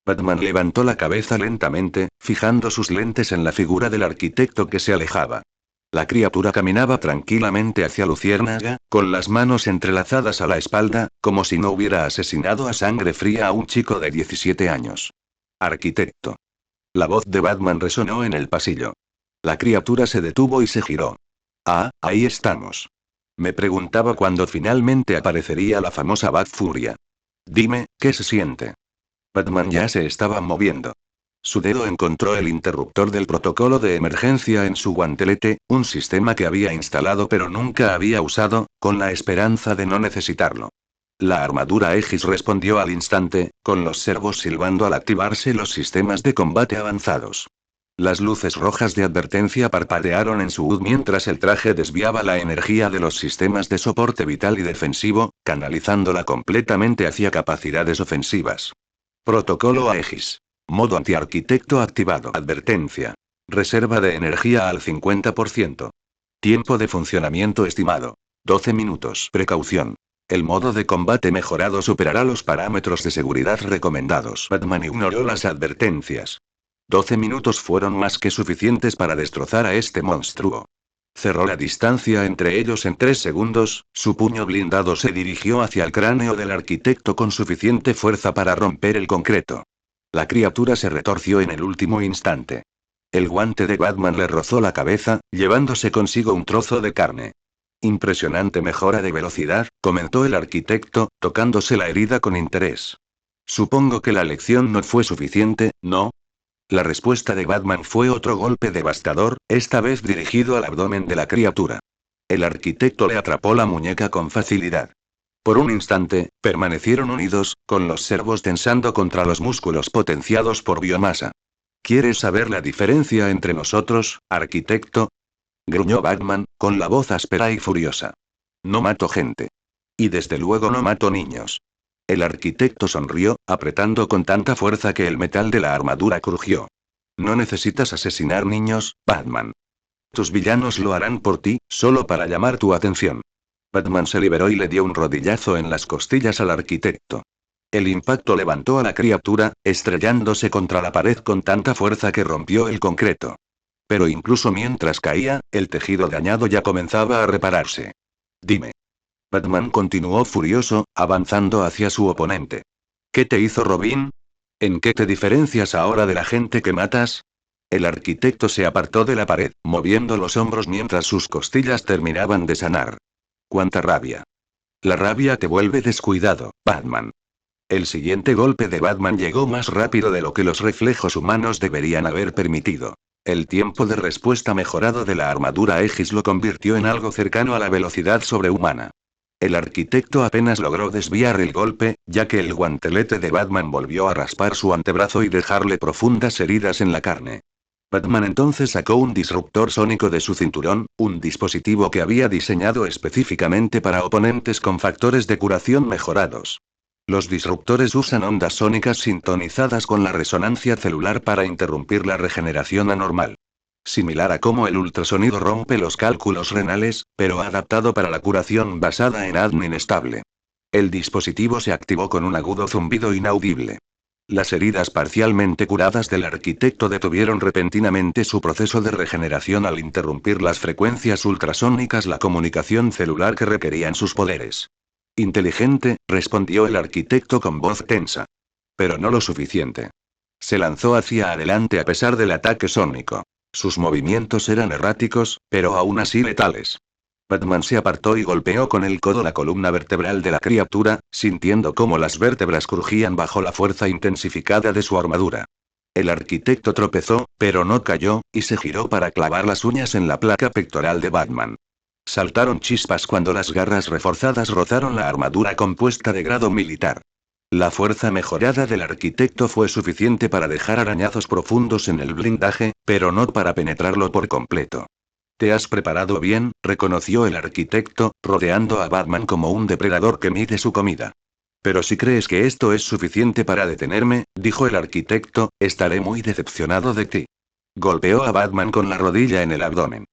A: Batman levantó la cabeza lentamente, fijando sus lentes en la figura del arquitecto que se alejaba. La criatura caminaba tranquilamente hacia Luciérnaga, con las manos entrelazadas a la espalda, como si no hubiera asesinado a sangre fría a un chico de 17 años. Arquitecto. La voz de Batman resonó en el pasillo. La criatura se detuvo y se giró. Ah, ahí estamos. Me preguntaba cuándo finalmente aparecería la famosa Bat-Furia. Dime, ¿qué se siente? Batman ya se estaba moviendo. Su dedo encontró el interruptor del protocolo de emergencia en su guantelete, un sistema que había instalado pero nunca había usado, con la esperanza de no necesitarlo. La armadura Aegis respondió al instante, con los servos silbando al activarse los sistemas de combate avanzados. Las luces rojas de advertencia parpadearon en su HUD mientras el traje desviaba la energía de los sistemas de soporte vital y defensivo, canalizándola completamente hacia capacidades ofensivas. Protocolo Aegis. Modo antiarquitecto activado. Advertencia. Reserva de energía al 50%. Tiempo de funcionamiento estimado. 12 minutos. Precaución. El modo de combate mejorado superará los parámetros de seguridad recomendados. Batman ignoró las advertencias. 12 minutos fueron más que suficientes para destrozar a este monstruo. Cerró la distancia entre ellos en 3 segundos, su puño blindado se dirigió hacia el cráneo del arquitecto con suficiente fuerza para romper el concreto. La criatura se retorció en el último instante. El guante de Batman le rozó la cabeza, llevándose consigo un trozo de carne. Impresionante mejora de velocidad, comentó el arquitecto, tocándose la herida con interés. Supongo que la lección no fue suficiente, ¿no? La respuesta de Batman fue otro golpe devastador, esta vez dirigido al abdomen de la criatura. El arquitecto le atrapó la muñeca con facilidad. Por un instante, permanecieron unidos, con los servos tensando contra los músculos potenciados por biomasa. ¿Quieres saber la diferencia entre nosotros, arquitecto? Gruñó Batman, con la voz áspera y furiosa. No mato gente. Y desde luego no mato niños. El arquitecto sonrió, apretando con tanta fuerza que el metal de la armadura crujió. No necesitas asesinar niños, Batman. Tus villanos lo harán por ti, solo para llamar tu atención. Batman se liberó y le dio un rodillazo en las costillas al arquitecto. El impacto levantó a la criatura, estrellándose contra la pared con tanta fuerza que rompió el concreto. Pero incluso mientras caía, el tejido dañado ya comenzaba a repararse. Dime. Batman continuó furioso, avanzando hacia su oponente. ¿Qué te hizo Robin? ¿En qué te diferencias ahora de la gente que matas? El arquitecto se apartó de la pared, moviendo los hombros mientras sus costillas terminaban de sanar. ¡Cuánta rabia! La rabia te vuelve descuidado, Batman. El siguiente golpe de Batman llegó más rápido de lo que los reflejos humanos deberían haber permitido. El tiempo de respuesta mejorado de la armadura Aegis lo convirtió en algo cercano a la velocidad sobrehumana. El arquitecto apenas logró desviar el golpe, ya que el guantelete de Batman volvió a raspar su antebrazo y dejarle profundas heridas en la carne. Batman entonces sacó un disruptor sónico de su cinturón, un dispositivo que había diseñado específicamente para oponentes con factores de curación mejorados. Los disruptores usan ondas sónicas sintonizadas con la resonancia celular para interrumpir la regeneración anormal. Similar a cómo el ultrasonido rompe los cálculos renales, pero adaptado para la curación basada en ADN inestable. El dispositivo se activó con un agudo zumbido inaudible. Las heridas parcialmente curadas del arquitecto detuvieron repentinamente su proceso de regeneración al interrumpir las frecuencias ultrasónicas, la comunicación celular que requerían sus poderes. Inteligente, respondió el arquitecto con voz tensa. Pero no lo suficiente. Se lanzó hacia adelante a pesar del ataque sónico. Sus movimientos eran erráticos, pero aún así letales. Batman se apartó y golpeó con el codo la columna vertebral de la criatura, sintiendo cómo las vértebras crujían bajo la fuerza intensificada de su armadura. El arquitecto tropezó, pero no cayó, y se giró para clavar las uñas en la placa pectoral de Batman. Saltaron chispas cuando las garras reforzadas rozaron la armadura compuesta de grado militar. La fuerza mejorada del arquitecto fue suficiente para dejar arañazos profundos en el blindaje, pero no para penetrarlo por completo. «Te has preparado bien», reconoció el arquitecto, rodeando a Batman como un depredador que mide su comida. «Pero si crees que esto es suficiente para detenerme», dijo el arquitecto, «estaré muy decepcionado de ti». Golpeó a Batman con la rodilla en el abdomen.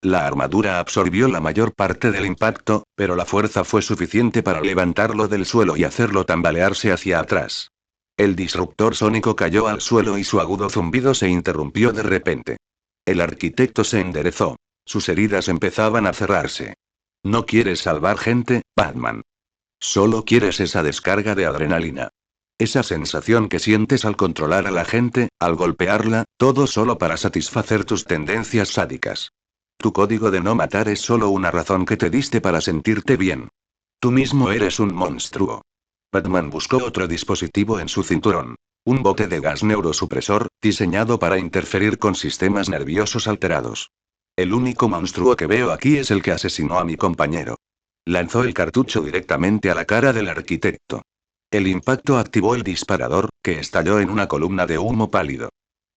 A: La armadura absorbió la mayor parte del impacto, pero la fuerza fue suficiente para levantarlo del suelo y hacerlo tambalearse hacia atrás. El disruptor sónico cayó al suelo y su agudo zumbido se interrumpió de repente. El arquitecto se enderezó. Sus heridas empezaban a cerrarse. «No quieres salvar gente, Batman. Solo quieres esa descarga de adrenalina. Esa sensación que sientes al controlar a la gente, al golpearla, todo solo para satisfacer tus tendencias sádicas. Tu código de no matar es solo una razón que te diste para sentirte bien. Tú mismo eres un monstruo». Batman buscó otro dispositivo en su cinturón. Un bote de gas neurosupresor, diseñado para interferir con sistemas nerviosos alterados. «El único monstruo que veo aquí es el que asesinó a mi compañero». Lanzó el cartucho directamente a la cara del arquitecto. El impacto activó el disparador, que estalló en una columna de humo pálido.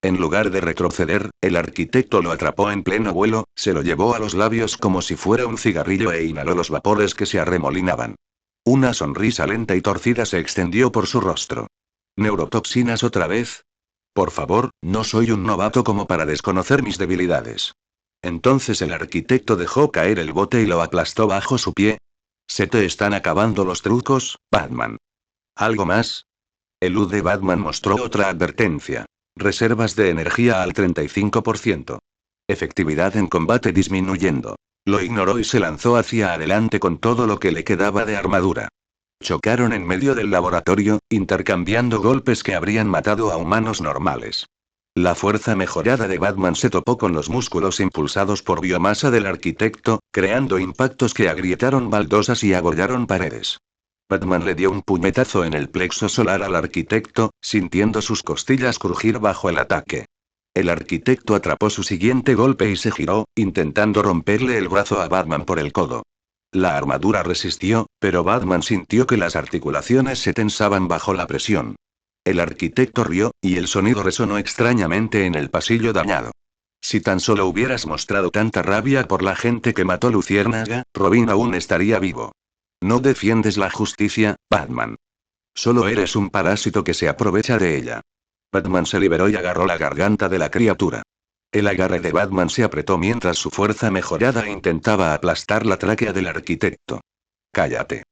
A: En lugar de retroceder, el arquitecto lo atrapó en pleno vuelo, se lo llevó a los labios como si fuera un cigarrillo e inhaló los vapores que se arremolinaban. Una sonrisa lenta y torcida se extendió por su rostro. «¿Neurotoxinas otra vez? Por favor, no soy un novato como para desconocer mis debilidades». Entonces el arquitecto dejó caer el bote y lo aplastó bajo su pie. «Se te están acabando los trucos, Batman». «¿Algo más?» El U de Batman mostró otra advertencia. «Reservas de energía al 35%. Efectividad en combate disminuyendo». Lo ignoró y se lanzó hacia adelante con todo lo que le quedaba de armadura. Chocaron en medio del laboratorio, intercambiando golpes que habrían matado a humanos normales. La fuerza mejorada de Batman se topó con los músculos impulsados por biomasa del arquitecto, creando impactos que agrietaron baldosas y abollaron paredes. Batman le dio un puñetazo en el plexo solar al arquitecto, sintiendo sus costillas crujir bajo el ataque. El arquitecto atrapó su siguiente golpe y se giró, intentando romperle el brazo a Batman por el codo. La armadura resistió, pero Batman sintió que las articulaciones se tensaban bajo la presión. El arquitecto rió, y el sonido resonó extrañamente en el pasillo dañado. «Si tan solo hubieras mostrado tanta rabia por la gente que mató Luciérnaga, Robin aún estaría vivo. No defiendes la justicia, Batman. Solo eres un parásito que se aprovecha de ella». Batman se liberó y agarró la garganta de la criatura. El agarre de Batman se apretó mientras su fuerza mejorada intentaba aplastar la tráquea del arquitecto. «Cállate».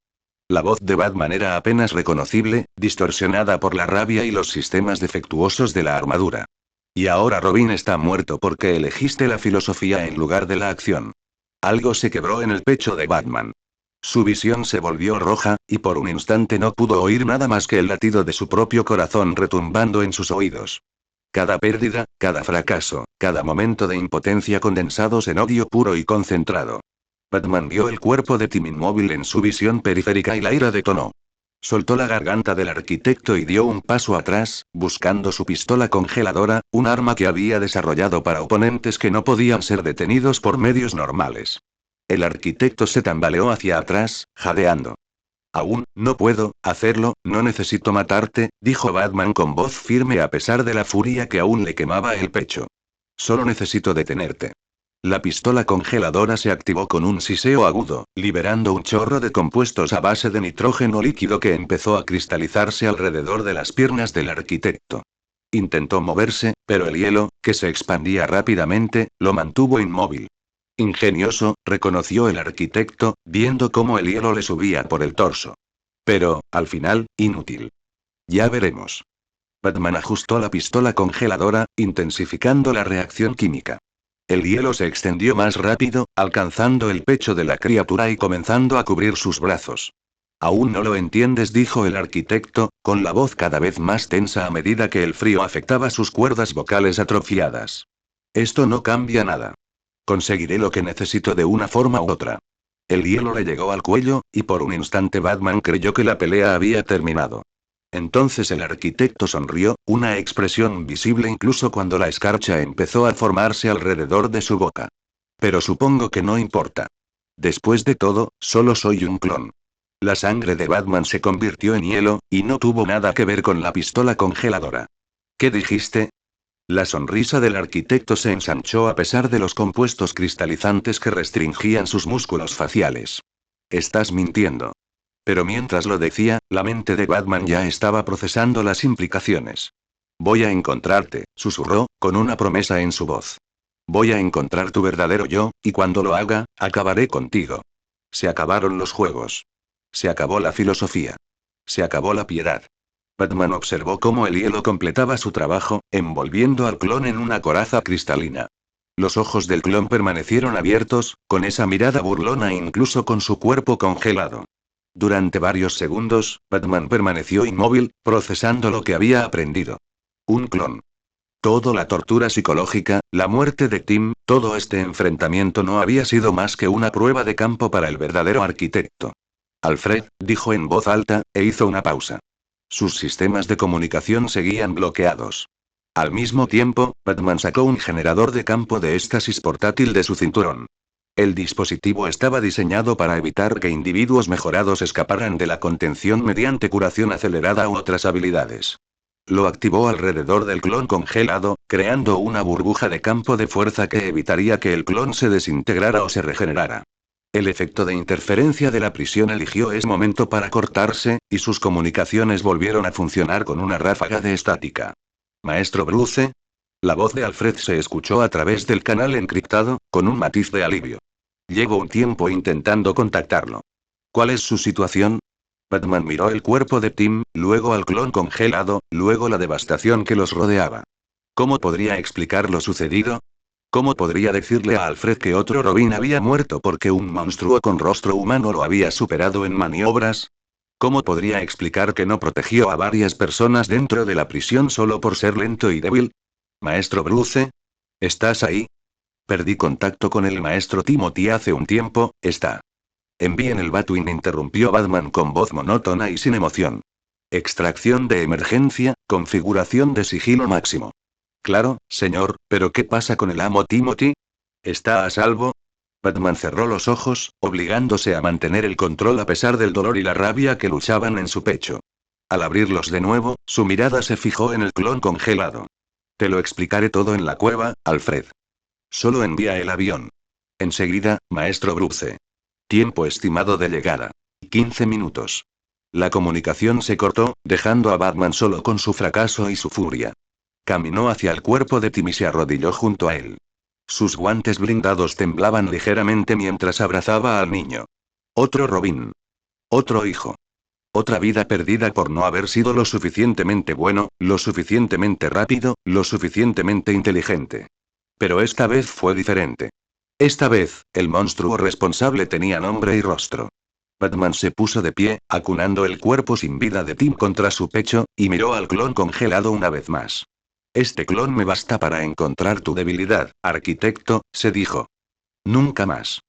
A: La voz de Batman era apenas reconocible, distorsionada por la rabia y los sistemas defectuosos de la armadura. Y ahora Robin está muerto porque elegiste la filosofía en lugar de la acción. Algo se quebró en el pecho de Batman. Su visión se volvió roja, y por un instante no pudo oír nada más que el latido de su propio corazón retumbando en sus oídos. Cada pérdida, cada fracaso, cada momento de impotencia condensados en odio puro y concentrado. Batman vio el cuerpo de Tim inmóvil en su visión periférica y la ira detonó. Soltó la garganta del arquitecto y dio un paso atrás, buscando su pistola congeladora, un arma que había desarrollado para oponentes que no podían ser detenidos por medios normales. El arquitecto se tambaleó hacia atrás, jadeando. Aún, no puedo hacerlo, no necesito matarte, dijo Batman con voz firme a pesar de la furia que aún le quemaba el pecho. Solo necesito detenerte. La pistola congeladora se activó con un siseo agudo, liberando un chorro de compuestos a base de nitrógeno líquido que empezó a cristalizarse alrededor de las piernas del arquitecto. Intentó moverse, pero el hielo, que se expandía rápidamente, lo mantuvo inmóvil. Ingenioso, reconoció el arquitecto, viendo cómo el hielo le subía por el torso. Pero, al final, inútil. Ya veremos. Batman ajustó la pistola congeladora, intensificando la reacción química. El hielo se extendió más rápido, alcanzando el pecho de la criatura y comenzando a cubrir sus brazos. Aún no lo entiendes, dijo el arquitecto, con la voz cada vez más tensa a medida que el frío afectaba sus cuerdas vocales atrofiadas. Esto no cambia nada. Conseguiré lo que necesito de una forma u otra. El hielo le llegó al cuello, y por un instante Batman creyó que la pelea había terminado. Entonces el arquitecto sonrió, una expresión visible incluso cuando la escarcha empezó a formarse alrededor de su boca. Pero supongo que no importa. Después de todo, solo soy un clon. La sangre de Batman se convirtió en hielo, y no tuvo nada que ver con la pistola congeladora. ¿Qué dijiste? La sonrisa del arquitecto se ensanchó a pesar de los compuestos cristalizantes que restringían sus músculos faciales. Estás mintiendo. Pero mientras lo decía, la mente de Batman ya estaba procesando las implicaciones. Voy a encontrarte, susurró, con una promesa en su voz. Voy a encontrar tu verdadero yo, y cuando lo haga, acabaré contigo. Se acabaron los juegos. Se acabó la filosofía. Se acabó la piedad. Batman observó cómo el hielo completaba su trabajo, envolviendo al clon en una coraza cristalina. Los ojos del clon permanecieron abiertos, con esa mirada burlona incluso con su cuerpo congelado. Durante varios segundos, Batman permaneció inmóvil, procesando lo que había aprendido. Un clon. Toda la tortura psicológica, la muerte de Tim, todo este enfrentamiento no había sido más que una prueba de campo para el verdadero arquitecto. Alfred, dijo en voz alta, e hizo una pausa. Sus sistemas de comunicación seguían bloqueados. Al mismo tiempo, Batman sacó un generador de campo de éxtasis portátil de su cinturón. El dispositivo estaba diseñado para evitar que individuos mejorados escaparan de la contención mediante curación acelerada u otras habilidades. Lo activó alrededor del clon congelado, creando una burbuja de campo de fuerza que evitaría que el clon se desintegrara o se regenerara. El efecto de interferencia de la prisión eligió ese momento para cortarse, y sus comunicaciones volvieron a funcionar con una ráfaga de estática. Maestro Bruce. La voz de Alfred se escuchó a través del canal encriptado, con un matiz de alivio. Llevo un tiempo intentando contactarlo. ¿Cuál es su situación? Batman miró el cuerpo de Tim, luego al clon congelado, luego la devastación que los rodeaba. ¿Cómo podría explicar lo sucedido? ¿Cómo podría decirle a Alfred que otro Robin había muerto porque un monstruo con rostro humano lo había superado en maniobras? ¿Cómo podría explicar que no protegió a varias personas dentro de la prisión solo por ser lento y débil? Maestro Bruce. ¿Estás ahí? Perdí contacto con el maestro Timothy hace un tiempo, está. Envíen el Batwing, interrumpió Batman con voz monótona y sin emoción. Extracción de emergencia, configuración de sigilo máximo. Claro, señor, pero ¿qué pasa con el amo Timothy? ¿Está a salvo? Batman cerró los ojos, obligándose a mantener el control a pesar del dolor y la rabia que luchaban en su pecho. Al abrirlos de nuevo, su mirada se fijó en el clon congelado. Te lo explicaré todo en la cueva, Alfred. Solo envía el avión. Enseguida, maestro Bruce. Tiempo estimado de llegada. 15 minutos. La comunicación se cortó, dejando a Batman solo con su fracaso y su furia. Caminó hacia el cuerpo de Tim y se arrodilló junto a él. Sus guantes blindados temblaban ligeramente mientras abrazaba al niño. Otro Robin. Otro hijo. Otra vida perdida por no haber sido lo suficientemente bueno, lo suficientemente rápido, lo suficientemente inteligente. Pero esta vez fue diferente. Esta vez, el monstruo responsable tenía nombre y rostro. Batman se puso de pie, acunando el cuerpo sin vida de Tim contra su pecho, y miró al clon congelado una vez más. Este clon me basta para encontrar tu debilidad, arquitecto, se dijo. Nunca más.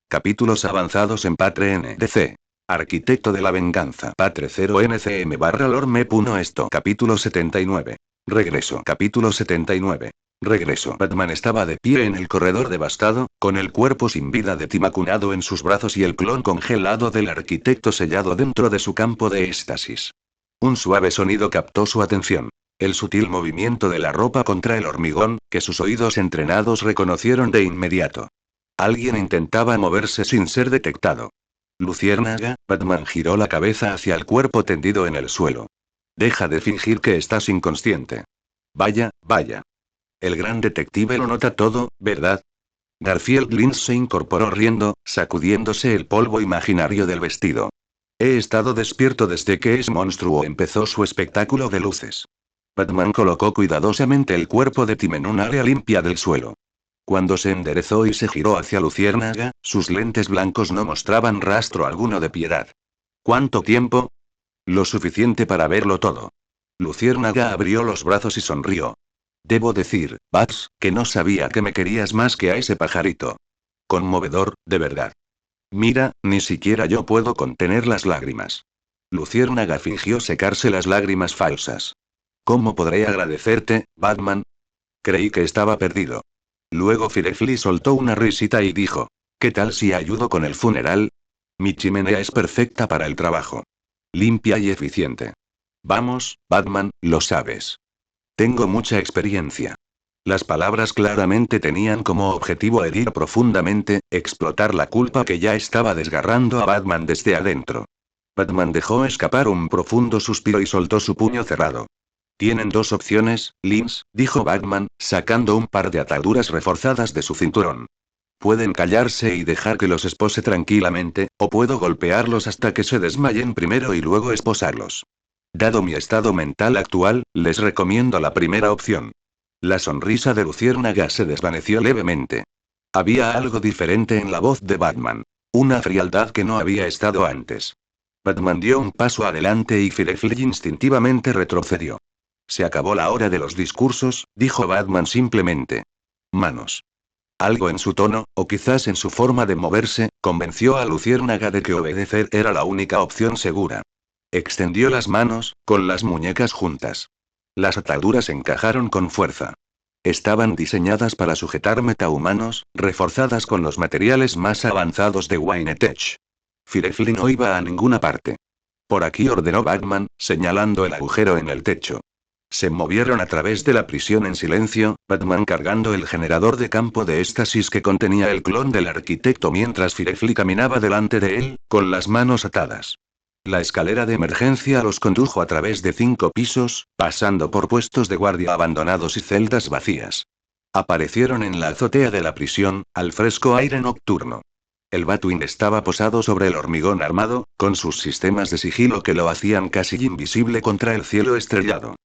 A: Capítulos avanzados en Patre NDC. Arquitecto de la venganza. Patre 0 NCM barra lormep 1 esto. Capítulo 79. Regreso. Capítulo 79. Regreso. Batman estaba de pie en el corredor devastado, con el cuerpo sin vida de Tim acunado en sus brazos y el clon congelado del arquitecto sellado dentro de su campo de éxtasis. Un suave sonido captó su atención. El sutil movimiento de la ropa contra el hormigón, que sus oídos entrenados reconocieron de inmediato. Alguien intentaba moverse sin ser detectado. Luciérnaga, Batman giró la cabeza hacia el cuerpo tendido en el suelo. Deja de fingir que estás inconsciente. Vaya, vaya. El gran detective lo nota todo, ¿verdad? Garfield Lynch se incorporó riendo, sacudiéndose el polvo imaginario del vestido. He estado despierto desde que ese monstruo empezó su espectáculo de luces. Batman colocó cuidadosamente el cuerpo de Tim en un área limpia del suelo. Cuando se enderezó y se giró hacia Luciérnaga, sus lentes blancos no mostraban rastro alguno de piedad. ¿Cuánto tiempo? Lo suficiente para verlo todo. Luciérnaga abrió los brazos y sonrió. Debo decir, Bats, que no sabía que me querías más que a ese pajarito. Conmovedor, de verdad. Mira, ni siquiera yo puedo contener las lágrimas. Luciérnaga fingió secarse las lágrimas falsas. ¿Cómo podré agradecerte, Batman? Creí que estaba perdido. Luego Firefly soltó una risita y dijo, ¿qué tal si ayudo con el funeral? Mi chimenea es perfecta para el trabajo. Limpia y eficiente. Vamos, Batman, lo sabes. Tengo mucha experiencia. Las palabras claramente tenían como objetivo herir profundamente, explotar la culpa que ya estaba desgarrando a Batman desde adentro. Batman dejó escapar un profundo suspiro y soltó su puño cerrado. Tienen dos opciones, Lynch, dijo Batman, sacando un par de ataduras reforzadas de su cinturón. Pueden callarse y dejar que los espose tranquilamente, o puedo golpearlos hasta que se desmayen primero y luego esposarlos. Dado mi estado mental actual, les recomiendo la primera opción. La sonrisa de Luciérnaga se desvaneció levemente. Había algo diferente en la voz de Batman. Una frialdad que no había estado antes. Batman dio un paso adelante y Firefly instintivamente retrocedió. Se acabó la hora de los discursos, dijo Batman simplemente. Manos. Algo en su tono, o quizás en su forma de moverse, convenció a Luciérnaga de que obedecer era la única opción segura. Extendió las manos, con las muñecas juntas. Las ataduras encajaron con fuerza. Estaban diseñadas para sujetar metahumanos, reforzadas con los materiales más avanzados de Wynetech. Firefly no iba a ninguna parte. Por aquí ordenó Batman, señalando el agujero en el techo. Se movieron a través de la prisión en silencio, Batman cargando el generador de campo de éxtasis que contenía el clon del arquitecto mientras Firefly caminaba delante de él, con las manos atadas. La escalera de emergencia los condujo a través de 5 pisos, pasando por puestos de guardia abandonados y celdas vacías. Aparecieron en la azotea de la prisión, al fresco aire nocturno. El Batwing estaba posado sobre el hormigón armado, con sus sistemas de sigilo que lo hacían casi invisible contra el cielo estrellado.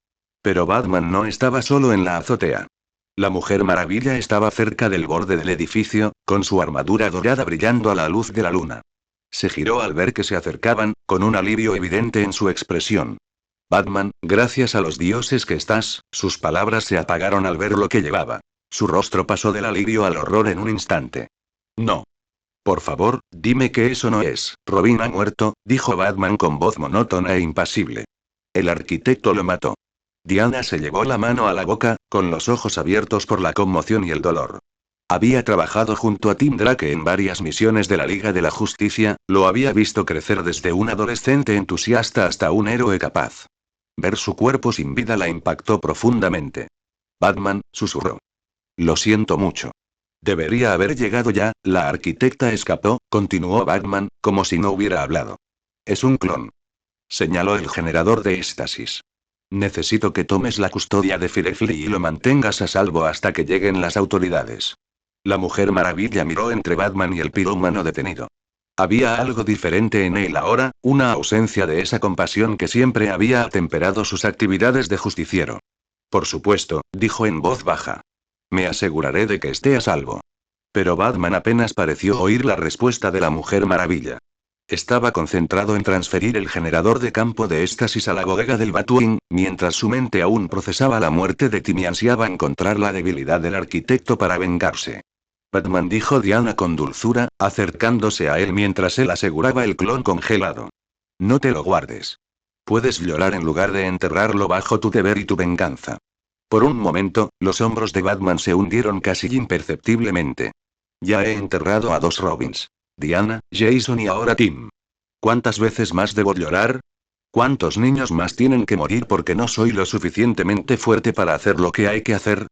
A: Pero Batman no estaba solo en la azotea. La Mujer Maravilla estaba cerca del borde del edificio, con su armadura dorada brillando a la luz de la luna. Se giró al ver que se acercaban, con un alivio evidente en su expresión. Batman, gracias a los dioses que estás, sus palabras se apagaron al ver lo que llevaba. Su rostro pasó del alivio al horror en un instante. No. Por favor, dime que eso no es. Robin ha muerto, dijo Batman con voz monótona e impasible. El arquitecto lo mató. Diana se llevó la mano a la boca, con los ojos abiertos por la conmoción y el dolor. Había trabajado junto a Tim Drake en varias misiones de la Liga de la Justicia, lo había visto crecer desde un adolescente entusiasta hasta un héroe capaz. Ver su cuerpo sin vida la impactó profundamente. Batman, susurró. Lo siento mucho. Debería haber llegado ya, la arquitecta escapó, continuó Batman, como si no hubiera hablado. Es un clon. Señaló el generador de éxtasis. Necesito que tomes la custodia de Firefly y lo mantengas a salvo hasta que lleguen las autoridades. La Mujer Maravilla miró entre Batman y el piromano detenido. Había algo diferente en él ahora, una ausencia de esa compasión que siempre había atemperado sus actividades de justiciero. Por supuesto, dijo en voz baja. Me aseguraré de que esté a salvo. Pero Batman apenas pareció oír la respuesta de la Mujer Maravilla. Estaba concentrado en transferir el generador de campo de éxtasis a la bodega del Batwing, mientras su mente aún procesaba la muerte de Tim y ansiaba encontrar la debilidad del arquitecto para vengarse. Batman, dijo Diana con dulzura, acercándose a él mientras él aseguraba el clon congelado. No te lo guardes. Puedes llorar en lugar de enterrarlo bajo tu deber y tu venganza. Por un momento, los hombros de Batman se hundieron casi imperceptiblemente. Ya he enterrado a 2 Robins. Diana, Jason y ahora Tim. ¿Cuántas veces más debo llorar? ¿Cuántos niños más tienen que morir porque no soy lo suficientemente fuerte para hacer lo que hay que hacer?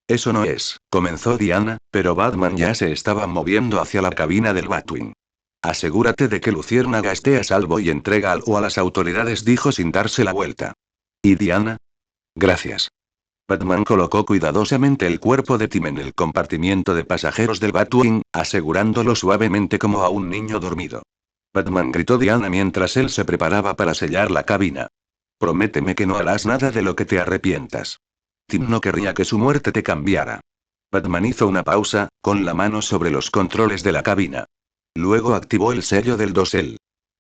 A: Eso no es, comenzó Diana, pero Batman ya se estaba moviendo hacia la cabina del Batwing. Asegúrate de que Luciérnaga esté a salvo y entrégalo a las autoridades, dijo sin darse la vuelta. ¿Y Diana? Gracias. Batman colocó cuidadosamente el cuerpo de Tim en el compartimiento de pasajeros del Batwing, asegurándolo suavemente como a un niño dormido. Batman, gritó Diana mientras él se preparaba para sellar la cabina. Prométeme que no harás nada de lo que te arrepientas. Tim no querría que su muerte te cambiara. Batman hizo una pausa, con la mano sobre los controles de la cabina. Luego activó el sello del dosel.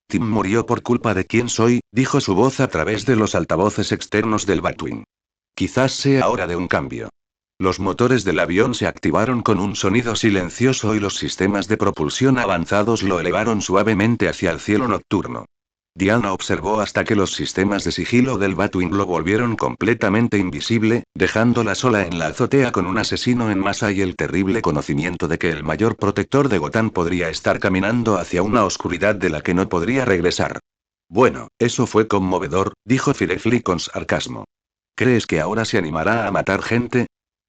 A: Tim murió por culpa de quién soy, dijo su voz a través de los altavoces externos del Batwing. Quizás sea hora de un cambio. Los motores del avión se activaron con un sonido silencioso y los sistemas de propulsión avanzados lo elevaron suavemente hacia el cielo nocturno. Diana observó hasta que los sistemas de sigilo del Batwing lo volvieron completamente invisible, dejándola sola en la azotea con un asesino en masa y el terrible conocimiento de que el mayor protector de Gotham podría estar caminando hacia una oscuridad de la que no podría regresar. Bueno, eso fue conmovedor, dijo Firefly con sarcasmo. ¿Crees que ahora se animará a matar gente?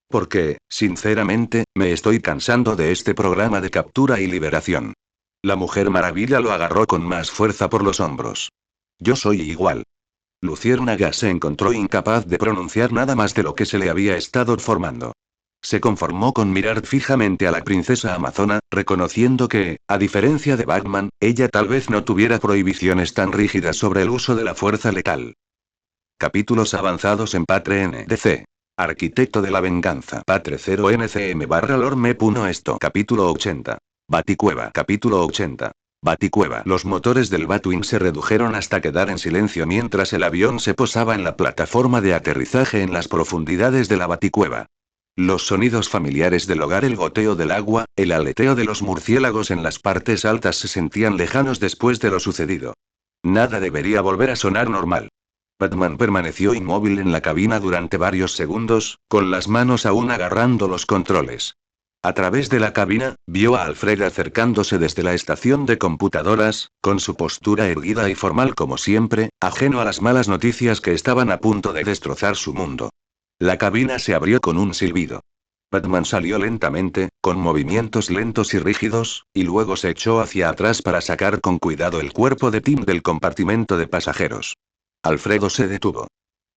A: Porque, sinceramente, me estoy cansando de este programa de captura y liberación. La Mujer Maravilla lo agarró con más fuerza por los hombros. Yo soy igual. Luciérnaga se encontró incapaz de pronunciar nada más de lo que se le había estado formando. Se conformó con mirar fijamente a la princesa amazona, reconociendo que, a diferencia de Batman, ella tal vez no tuviera prohibiciones tan rígidas sobre el uso de la fuerza letal. Capítulos avanzados en Patre NDC. Arquitecto de la venganza. Patre 0 NCM/lorme. Esto. Capítulo 80. Baticueva. Capítulo 80. Baticueva. Los motores del Batwing se redujeron hasta quedar en silencio mientras el avión se posaba en la plataforma de aterrizaje en las profundidades de la Baticueva. Los sonidos familiares del hogar, el goteo del agua, el aleteo de los murciélagos en las partes altas se sentían lejanos después de lo sucedido. Nada debería volver a sonar normal. Batman permaneció inmóvil en la cabina durante varios segundos, con las manos aún agarrando los controles. A través de la cabina, vio a Alfred acercándose desde la estación de computadoras, con su postura erguida y formal como siempre, ajeno a las malas noticias que estaban a punto de destrozar su mundo. La cabina se abrió con un silbido. Batman salió lentamente, con movimientos lentos y rígidos, y luego se echó hacia atrás para sacar con cuidado el cuerpo de Tim del compartimento de pasajeros. Alfredo se detuvo.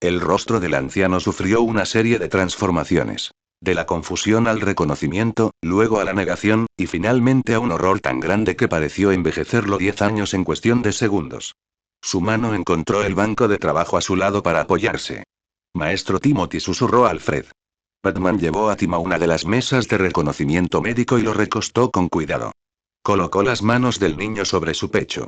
A: El rostro del anciano sufrió una serie de transformaciones. De la confusión al reconocimiento, luego a la negación, y finalmente a un horror tan grande que pareció envejecerlo 10 años en cuestión de segundos. Su mano encontró el banco de trabajo a su lado para apoyarse. Maestro Timothy, susurró Alfred. Batman llevó a Tim a una de las mesas de reconocimiento médico y lo recostó con cuidado. Colocó las manos del niño sobre su pecho.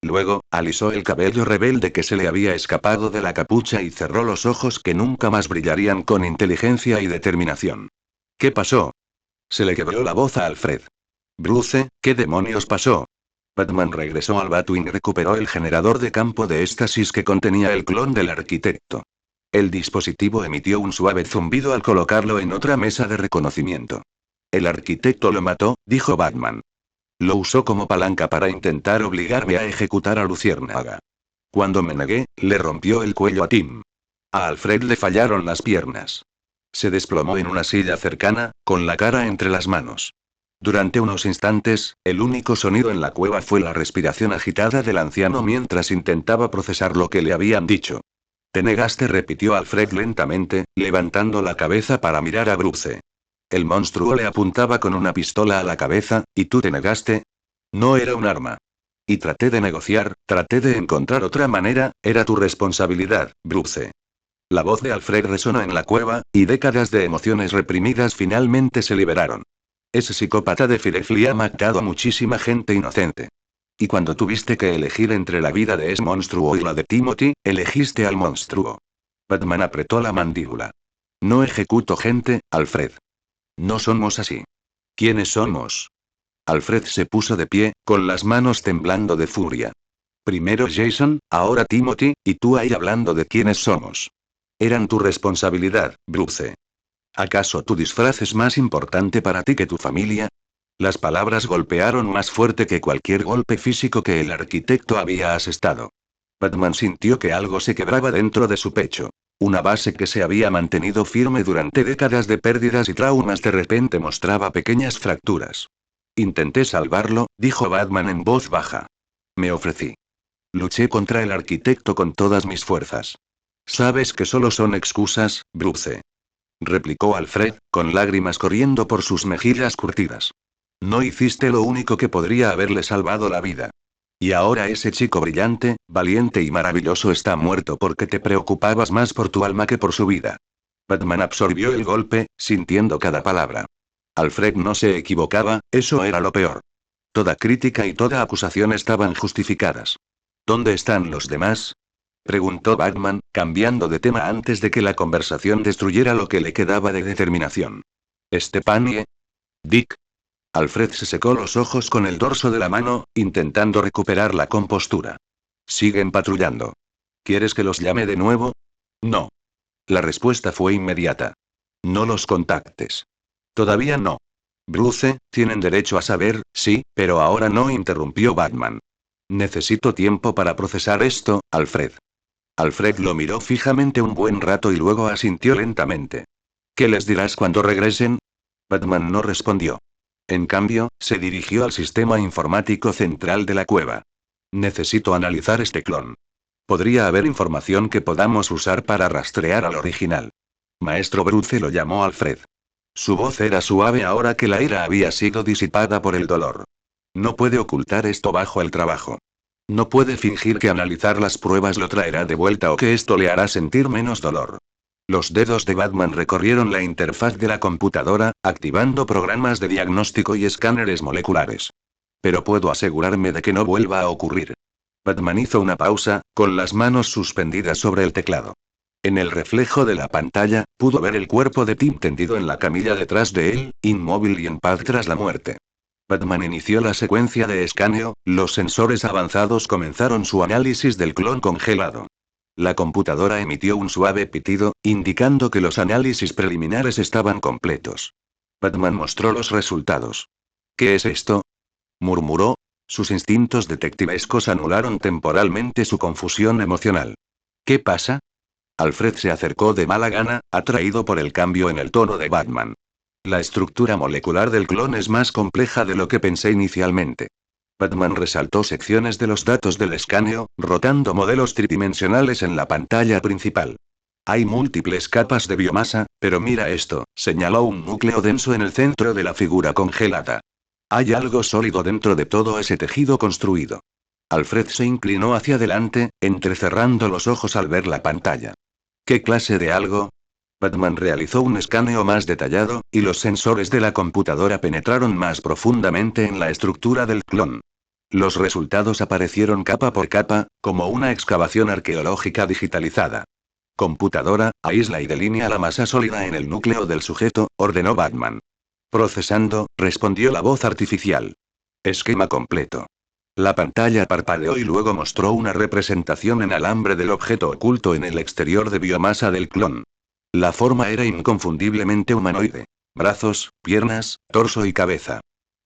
A: Luego, alisó el cabello rebelde que se le había escapado de la capucha y cerró los ojos que nunca más brillarían con inteligencia y determinación. ¿Qué pasó? Se le quebró la voz a Alfred. Bruce, ¿qué demonios pasó? Batman regresó al Batwing y recuperó el generador de campo de éxtasis que contenía el clon del arquitecto. El dispositivo emitió un suave zumbido al colocarlo en otra mesa de reconocimiento. El arquitecto lo mató, dijo Batman. Lo usó como palanca para intentar obligarme a ejecutar a Luciérnaga. Cuando me negué, le rompió el cuello a Tim. A Alfred le fallaron las piernas. Se desplomó en una silla cercana, con la cara entre las manos. Durante unos instantes, el único sonido en la cueva fue la respiración agitada del anciano mientras intentaba procesar lo que le habían dicho. Te negaste, repitió Alfred lentamente, levantando la cabeza para mirar a Bruce. El monstruo le apuntaba con una pistola a la cabeza, ¿y tú te negaste? No era un arma. Y traté de negociar, traté de encontrar otra manera, era tu responsabilidad, Bruce. La voz de Alfred resonó en la cueva, y décadas de emociones reprimidas finalmente se liberaron. Ese psicópata de Firefly ha matado a muchísima gente inocente. Y cuando tuviste que elegir entre la vida de ese monstruo y la de Timothy, elegiste al monstruo. Batman apretó la mandíbula. No ejecuto gente, Alfred. No somos así. ¿Quiénes somos? Alfred se puso de pie, con las manos temblando de furia. Primero Jason, ahora Timothy, y tú ahí hablando de quiénes somos. Eran tu responsabilidad, Bruce. ¿Acaso tu disfraz es más importante para ti que tu familia? Las palabras golpearon más fuerte que cualquier golpe físico que el arquitecto había asestado. Batman sintió que algo se quebraba dentro de su pecho. Una base que se había mantenido firme durante décadas de pérdidas y traumas de repente mostraba pequeñas fracturas. Intenté salvarlo, dijo Batman en voz baja. Me ofrecí. Luché contra el arquitecto con todas mis fuerzas. Sabes que solo son excusas, Bruce. Replicó Alfred, con lágrimas corriendo por sus mejillas curtidas. No hiciste lo único que podría haberle salvado la vida. Y ahora ese chico brillante, valiente y maravilloso está muerto porque te preocupabas más por tu alma que por su vida. Batman absorbió el golpe, sintiendo cada palabra. Alfred no se equivocaba, eso era lo peor. Toda crítica y toda acusación estaban justificadas. ¿Dónde están los demás? Preguntó Batman, cambiando de tema antes de que la conversación destruyera lo que le quedaba de determinación. ¿Stepanie? ¿Dick? Alfred se secó los ojos con el dorso de la mano, intentando recuperar la compostura. Siguen patrullando. ¿Quieres que los llame de nuevo? No. La respuesta fue inmediata. No los contactes. Todavía no. Bruce, tienen derecho a saber, sí, pero ahora no, interrumpió Batman. Necesito tiempo para procesar esto, Alfred. Alfred lo miró fijamente un buen rato y luego asintió lentamente. ¿Qué les dirás cuando regresen? Batman no respondió. En cambio, se dirigió al sistema informático central de la cueva. Necesito analizar este clon. Podría haber información que podamos usar para rastrear al original. Maestro Bruce, lo llamó Alfred. Su voz era suave ahora que la ira había sido disipada por el dolor. No puede ocultar esto bajo el trabajo. No puede fingir que analizar las pruebas lo traerá de vuelta o que esto le hará sentir menos dolor. Los dedos de Batman recorrieron la interfaz de la computadora, activando programas de diagnóstico y escáneres moleculares. Pero puedo asegurarme de que no vuelva a ocurrir. Batman hizo una pausa, con las manos suspendidas sobre el teclado. En el reflejo de la pantalla, pudo ver el cuerpo de Tim tendido en la camilla detrás de él, inmóvil y en paz tras la muerte. Batman inició la secuencia de escaneo, los sensores avanzados comenzaron su análisis del clon congelado. La computadora emitió un suave pitido, indicando que los análisis preliminares estaban completos. Batman mostró los resultados. ¿Qué es esto? Murmuró. Sus instintos detectivescos anularon temporalmente su confusión emocional. ¿Qué pasa? Alfred se acercó de mala gana, atraído por el cambio en el tono de Batman. La estructura molecular del clon es más compleja de lo que pensé inicialmente. Batman resaltó secciones de los datos del escaneo, rotando modelos tridimensionales en la pantalla principal. Hay múltiples capas de biomasa, pero mira esto, señaló un núcleo denso en el centro de la figura congelada. Hay algo sólido dentro de todo ese tejido construido. Alfred se inclinó hacia adelante, entrecerrando los ojos al ver la pantalla. ¿Qué clase de algo? Batman realizó un escaneo más detallado, y los sensores de la computadora penetraron más profundamente en la estructura del clon. Los resultados aparecieron capa por capa, como una excavación arqueológica digitalizada. Computadora, aísla y delinea la masa sólida en el núcleo del sujeto, ordenó Batman. Procesando, respondió la voz artificial. Esquema completo. La pantalla parpadeó y luego mostró una representación en alambre del objeto oculto en el exterior de biomasa del clon. La forma era inconfundiblemente humanoide. Brazos, piernas, torso y cabeza.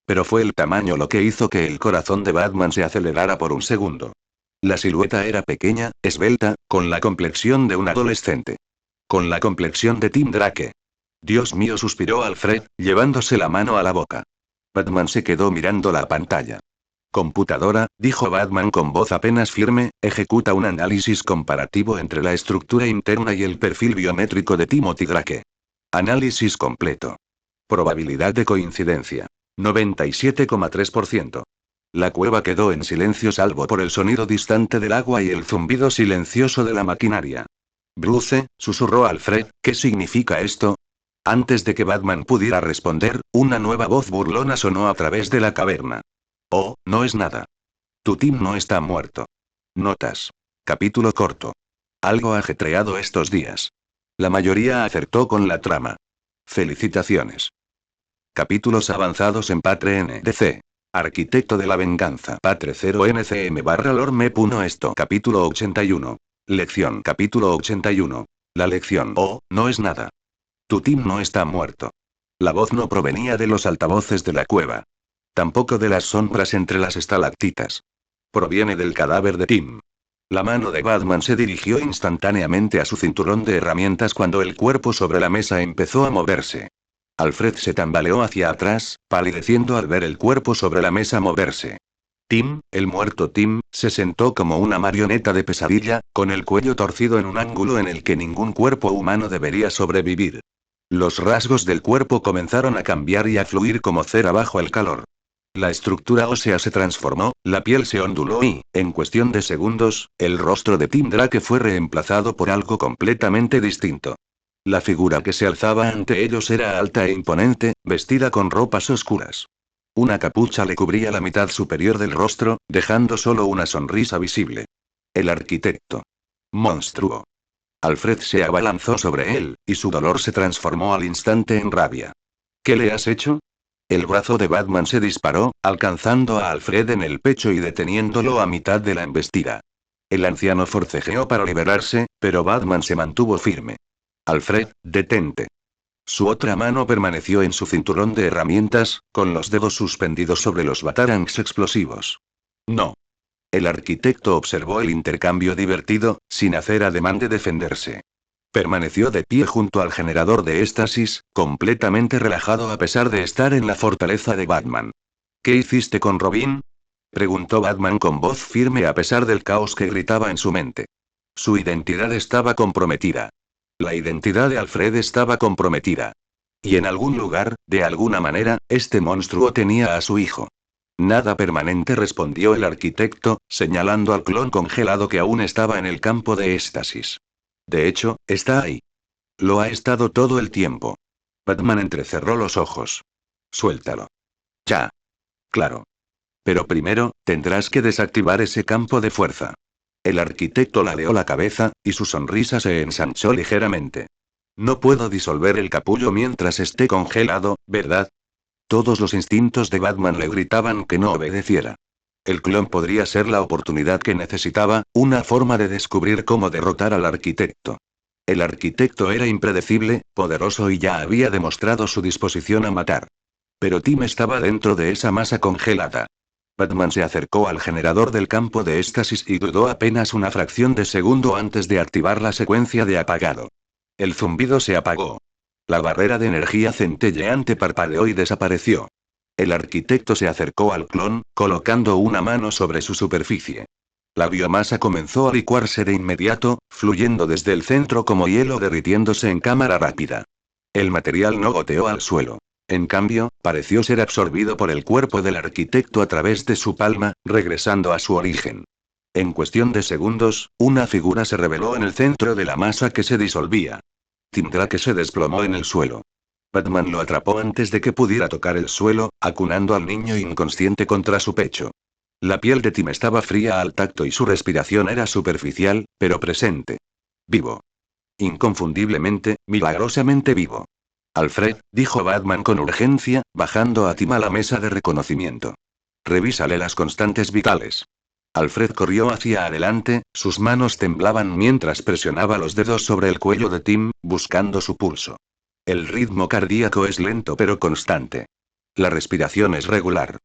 A: Pero fue el tamaño lo que hizo que el corazón de Batman se acelerara por un segundo. La silueta era pequeña, esbelta, con la complexión de un adolescente. Con la complexión de Tim Drake. Dios mío, suspiró Alfred, llevándose la mano a la boca. Batman se quedó mirando la pantalla. Computadora, dijo Batman con voz apenas firme, ejecuta un análisis comparativo entre la estructura interna y el perfil biométrico de Timothy Drake. Análisis completo. Probabilidad de coincidencia. 97,3%. La cueva quedó en silencio salvo por el sonido distante del agua y el zumbido silencioso de la maquinaria. Bruce, susurró Alfred, ¿qué significa esto? Antes de que Batman pudiera responder, una nueva voz burlona sonó a través de la caverna. Oh, no es nada. Tu Tim no está muerto. Notas. Capítulo corto. Algo ajetreado estos días. La mayoría acertó con la trama. Felicitaciones. Capítulos avanzados en Patre NDC. Arquitecto de la venganza. Patre 0 NCM/lorme.esto. Capítulo 81. Lección. Capítulo 81. La lección. Oh, no es nada. Tu Tim no está muerto. La voz no provenía de los altavoces de la cueva. Tampoco de las sombras entre las estalactitas. Proviene del cadáver de Tim. La mano de Batman se dirigió instantáneamente a su cinturón de herramientas cuando el cuerpo sobre la mesa empezó a moverse. Alfred se tambaleó hacia atrás, palideciendo al ver el cuerpo sobre la mesa moverse. Tim, el muerto Tim, se sentó como una marioneta de pesadilla, con el cuello torcido en un ángulo en el que ningún cuerpo humano debería sobrevivir. Los rasgos del cuerpo comenzaron a cambiar y a fluir como cera bajo el calor. La estructura ósea se transformó, la piel se onduló y, en cuestión de segundos, el rostro de Tim Drake fue reemplazado por algo completamente distinto. La figura que se alzaba ante ellos era alta e imponente, vestida con ropas oscuras. Una capucha le cubría la mitad superior del rostro, dejando solo una sonrisa visible. El arquitecto. Monstruo. Alfred se abalanzó sobre él, y su dolor se transformó al instante en rabia. ¿Qué le has hecho? El brazo de Batman se disparó, alcanzando a Alfred en el pecho y deteniéndolo a mitad de la embestida. El anciano forcejeó para liberarse, pero Batman se mantuvo firme. Alfred, detente. Su otra mano permaneció en su cinturón de herramientas, con los dedos suspendidos sobre los batarangs explosivos. No. El arquitecto observó el intercambio divertido, sin hacer ademán de defenderse. Permaneció de pie junto al generador de éxtasis, completamente relajado a pesar de estar en la fortaleza de Batman. ¿Qué hiciste con Robin? Preguntó Batman con voz firme a pesar del caos que gritaba en su mente. Su identidad estaba comprometida. La identidad de Alfred estaba comprometida. Y en algún lugar, de alguna manera, este monstruo tenía a su hijo. Nada permanente, respondió el arquitecto, señalando al clon congelado que aún estaba en el campo de éxtasis. De hecho, está ahí. Lo ha estado todo el tiempo. Batman entrecerró los ojos. Suéltalo. Ya. Claro. Pero primero, tendrás que desactivar ese campo de fuerza. El arquitecto ladeó la cabeza, y su sonrisa se ensanchó ligeramente. No puedo disolver el capullo mientras esté congelado, ¿verdad? Todos los instintos de Batman le gritaban que no obedeciera. El clon podría ser la oportunidad que necesitaba, una forma de descubrir cómo derrotar al arquitecto. El arquitecto era impredecible, poderoso y ya había demostrado su disposición a matar. Pero Tim estaba dentro de esa masa congelada. Batman se acercó al generador del campo de éxtasis y dudó apenas una fracción de segundo antes de activar la secuencia de apagado. El zumbido se apagó. La barrera de energía centelleante parpadeó y desapareció. El arquitecto se acercó al clon, colocando una mano sobre su superficie. La biomasa comenzó a licuarse de inmediato, fluyendo desde el centro como hielo derritiéndose en cámara rápida. El material no goteó al suelo. En cambio, pareció ser absorbido por el cuerpo del arquitecto a través de su palma, regresando a su origen. En cuestión de segundos, una figura se reveló en el centro de la masa que se disolvía. Tim Drake se desplomó en el suelo. Batman lo atrapó antes de que pudiera tocar el suelo, acunando al niño inconsciente contra su pecho. La piel de Tim estaba fría al tacto y su respiración era superficial, pero presente. Vivo. Inconfundiblemente, milagrosamente vivo. Alfred, dijo Batman con urgencia, bajando a Tim a la mesa de reconocimiento. Revísale las constantes vitales. Alfred corrió hacia adelante, sus manos temblaban mientras presionaba los dedos sobre el cuello de Tim, buscando su pulso. El ritmo cardíaco es lento pero constante. La respiración es regular.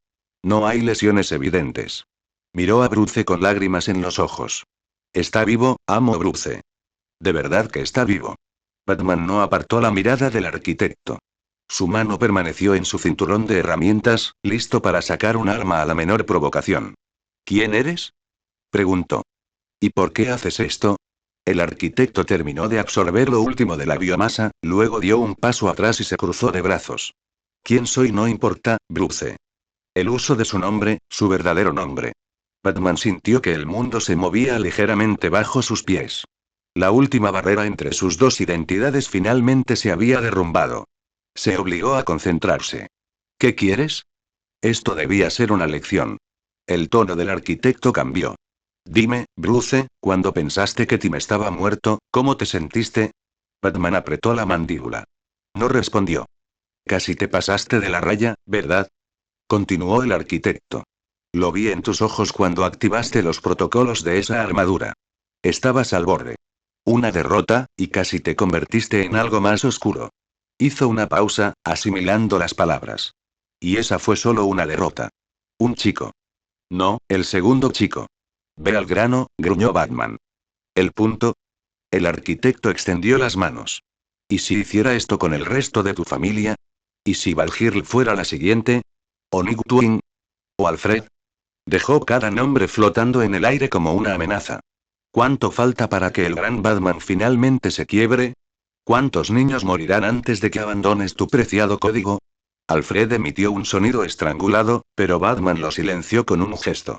A: No hay lesiones evidentes. Miró a Bruce con lágrimas en los ojos. Está vivo, amo Bruce. De verdad que está vivo. Batman no apartó la mirada del arquitecto. Su mano permaneció en su cinturón de herramientas, listo para sacar un arma a la menor provocación. ¿Quién eres? Preguntó. ¿Y por qué haces esto? El arquitecto terminó de absorber lo último de la biomasa, luego dio un paso atrás y se cruzó de brazos. ¿Quién soy no importa, Bruce? El uso de su nombre, su verdadero nombre. Batman sintió que el mundo se movía ligeramente bajo sus pies. La última barrera entre sus dos identidades finalmente se había derrumbado. Se obligó a concentrarse. ¿Qué quieres? Esto debía ser una lección. El tono del arquitecto cambió. Dime, Bruce, cuando pensaste que Tim estaba muerto, ¿cómo te sentiste? Batman apretó la mandíbula. No respondió. Casi te pasaste de la raya, ¿verdad? Continuó el arquitecto. Lo vi en tus ojos cuando activaste los protocolos de esa armadura. Estabas al borde. Una derrota, y casi te convertiste en algo más oscuro. Hizo una pausa, asimilando las palabras. Y esa fue solo una derrota. Un chico. No, el segundo chico. Ve al grano, gruñó Batman. ¿El punto? El arquitecto extendió las manos. ¿Y si hiciera esto con el resto de tu familia? ¿Y si Valhyrl fuera la siguiente? ¿O Nightwing? ¿O Alfred? Dejó cada nombre flotando en el aire como una amenaza. ¿Cuánto falta para que el gran Batman finalmente se quiebre? ¿Cuántos niños morirán antes de que abandones tu preciado código? Alfred emitió un sonido estrangulado, pero Batman lo silenció con un gesto.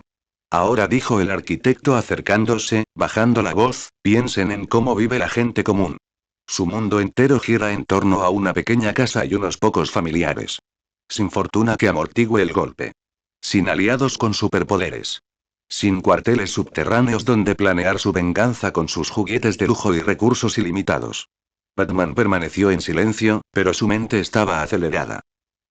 A: Ahora dijo el arquitecto acercándose, bajando la voz, piensen en cómo vive la gente común. Su mundo entero gira en torno a una pequeña casa y unos pocos familiares. Sin fortuna que amortigue el golpe. Sin aliados con superpoderes. Sin cuarteles subterráneos donde planear su venganza con sus juguetes de lujo y recursos ilimitados. Batman permaneció en silencio, pero su mente estaba acelerada.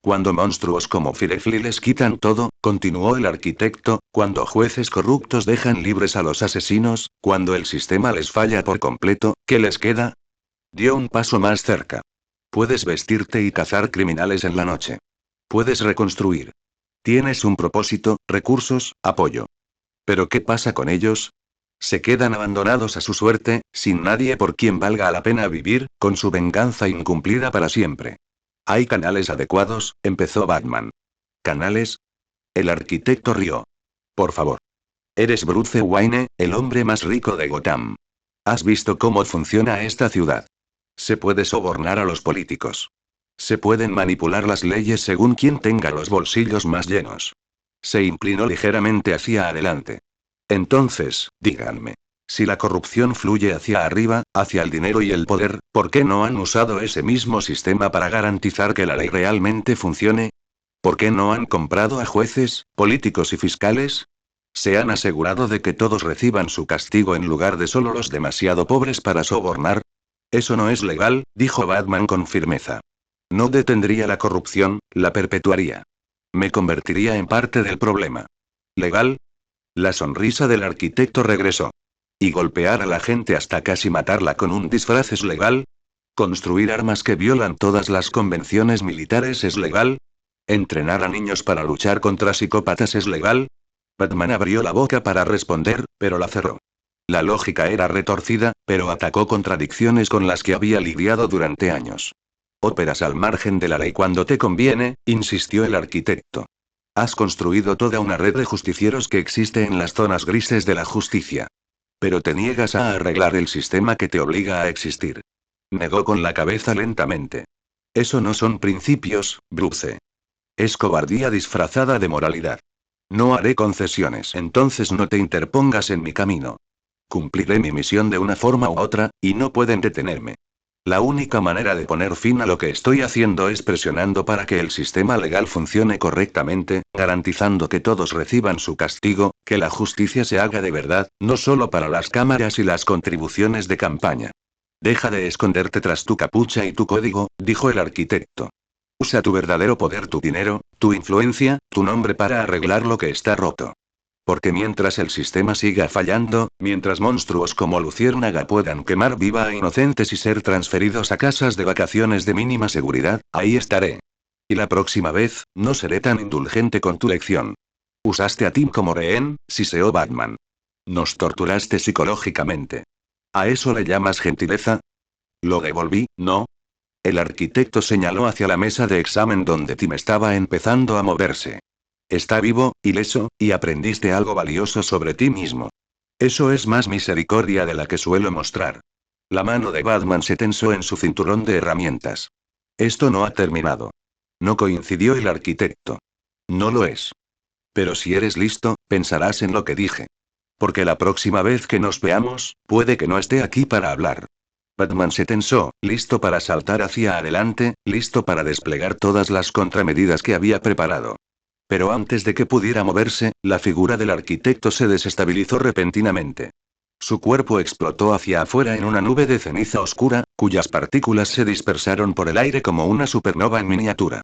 A: Cuando monstruos como Firefly les quitan todo, continuó el arquitecto, cuando jueces corruptos dejan libres a los asesinos, cuando el sistema les falla por completo, ¿qué les queda? Dio un paso más cerca. Puedes vestirte y cazar criminales en la noche. Puedes reconstruir. Tienes un propósito, recursos, apoyo. ¿Pero qué pasa con ellos? Se quedan abandonados a su suerte, sin nadie por quien valga la pena vivir, con su venganza incumplida para siempre. ¿Hay canales adecuados? Empezó Batman. ¿Canales? El arquitecto rió. Por favor. Eres Bruce Wayne, el hombre más rico de Gotham. ¿Has visto cómo funciona esta ciudad? Se puede sobornar a los políticos. Se pueden manipular las leyes según quien tenga los bolsillos más llenos. Se inclinó ligeramente hacia adelante. Entonces, díganme. Si la corrupción fluye hacia arriba, hacia el dinero y el poder, ¿por qué no han usado ese mismo sistema para garantizar que la ley realmente funcione? ¿Por qué no han comprado a jueces, políticos y fiscales? ¿Se han asegurado de que todos reciban su castigo en lugar de solo los demasiado pobres para sobornar? Eso no es legal, dijo Batman con firmeza. No detendría la corrupción, la perpetuaría. Me convertiría en parte del problema. ¿Legal? La sonrisa del arquitecto regresó. ¿Y golpear a la gente hasta casi matarla con un disfraz es legal? ¿Construir armas que violan todas las convenciones militares es legal? ¿Entrenar a niños para luchar contra psicópatas es legal? Batman abrió la boca para responder, pero la cerró. La lógica era retorcida, pero atacó contradicciones con las que había lidiado durante años. Óperas al margen de la ley cuando te conviene, insistió el arquitecto. Has construido toda una red de justicieros que existe en las zonas grises de la justicia. Pero te niegas a arreglar el sistema que te obliga a existir. Negó con la cabeza lentamente. Eso no son principios, Bruce. Es cobardía disfrazada de moralidad. No haré concesiones. Entonces no te interpongas en mi camino. Cumpliré mi misión de una forma u otra, y no pueden detenerme. La única manera de poner fin a lo que estoy haciendo es presionando para que el sistema legal funcione correctamente, garantizando que todos reciban su castigo, que la justicia se haga de verdad, no solo para las cámaras y las contribuciones de campaña. Deja de esconderte tras tu capucha y tu código, dijo el arquitecto. Usa tu verdadero poder, tu dinero, tu influencia, tu nombre para arreglar lo que está roto. Porque mientras el sistema siga fallando, mientras monstruos como Luciérnaga puedan quemar viva a inocentes y ser transferidos a casas de vacaciones de mínima seguridad, ahí estaré. Y la próxima vez, no seré tan indulgente con tu lección. Usaste a Tim como rehén, siseó Batman. Nos torturaste psicológicamente. ¿A eso le llamas gentileza? Lo devolví, ¿no? El arquitecto señaló hacia la mesa de examen donde Tim estaba empezando a moverse. Está vivo, ileso, y aprendiste algo valioso sobre ti mismo. Eso es más misericordia de la que suelo mostrar. La mano de Batman se tensó en su cinturón de herramientas. Esto no ha terminado. No coincidió el arquitecto. No lo es. Pero si eres listo, pensarás en lo que dije. Porque la próxima vez que nos veamos, puede que no esté aquí para hablar. Batman se tensó, listo para saltar hacia adelante, listo para desplegar todas las contramedidas que había preparado. Pero antes de que pudiera moverse, la figura del arquitecto se desestabilizó repentinamente. Su cuerpo explotó hacia afuera en una nube de ceniza oscura, cuyas partículas se dispersaron por el aire como una supernova en miniatura.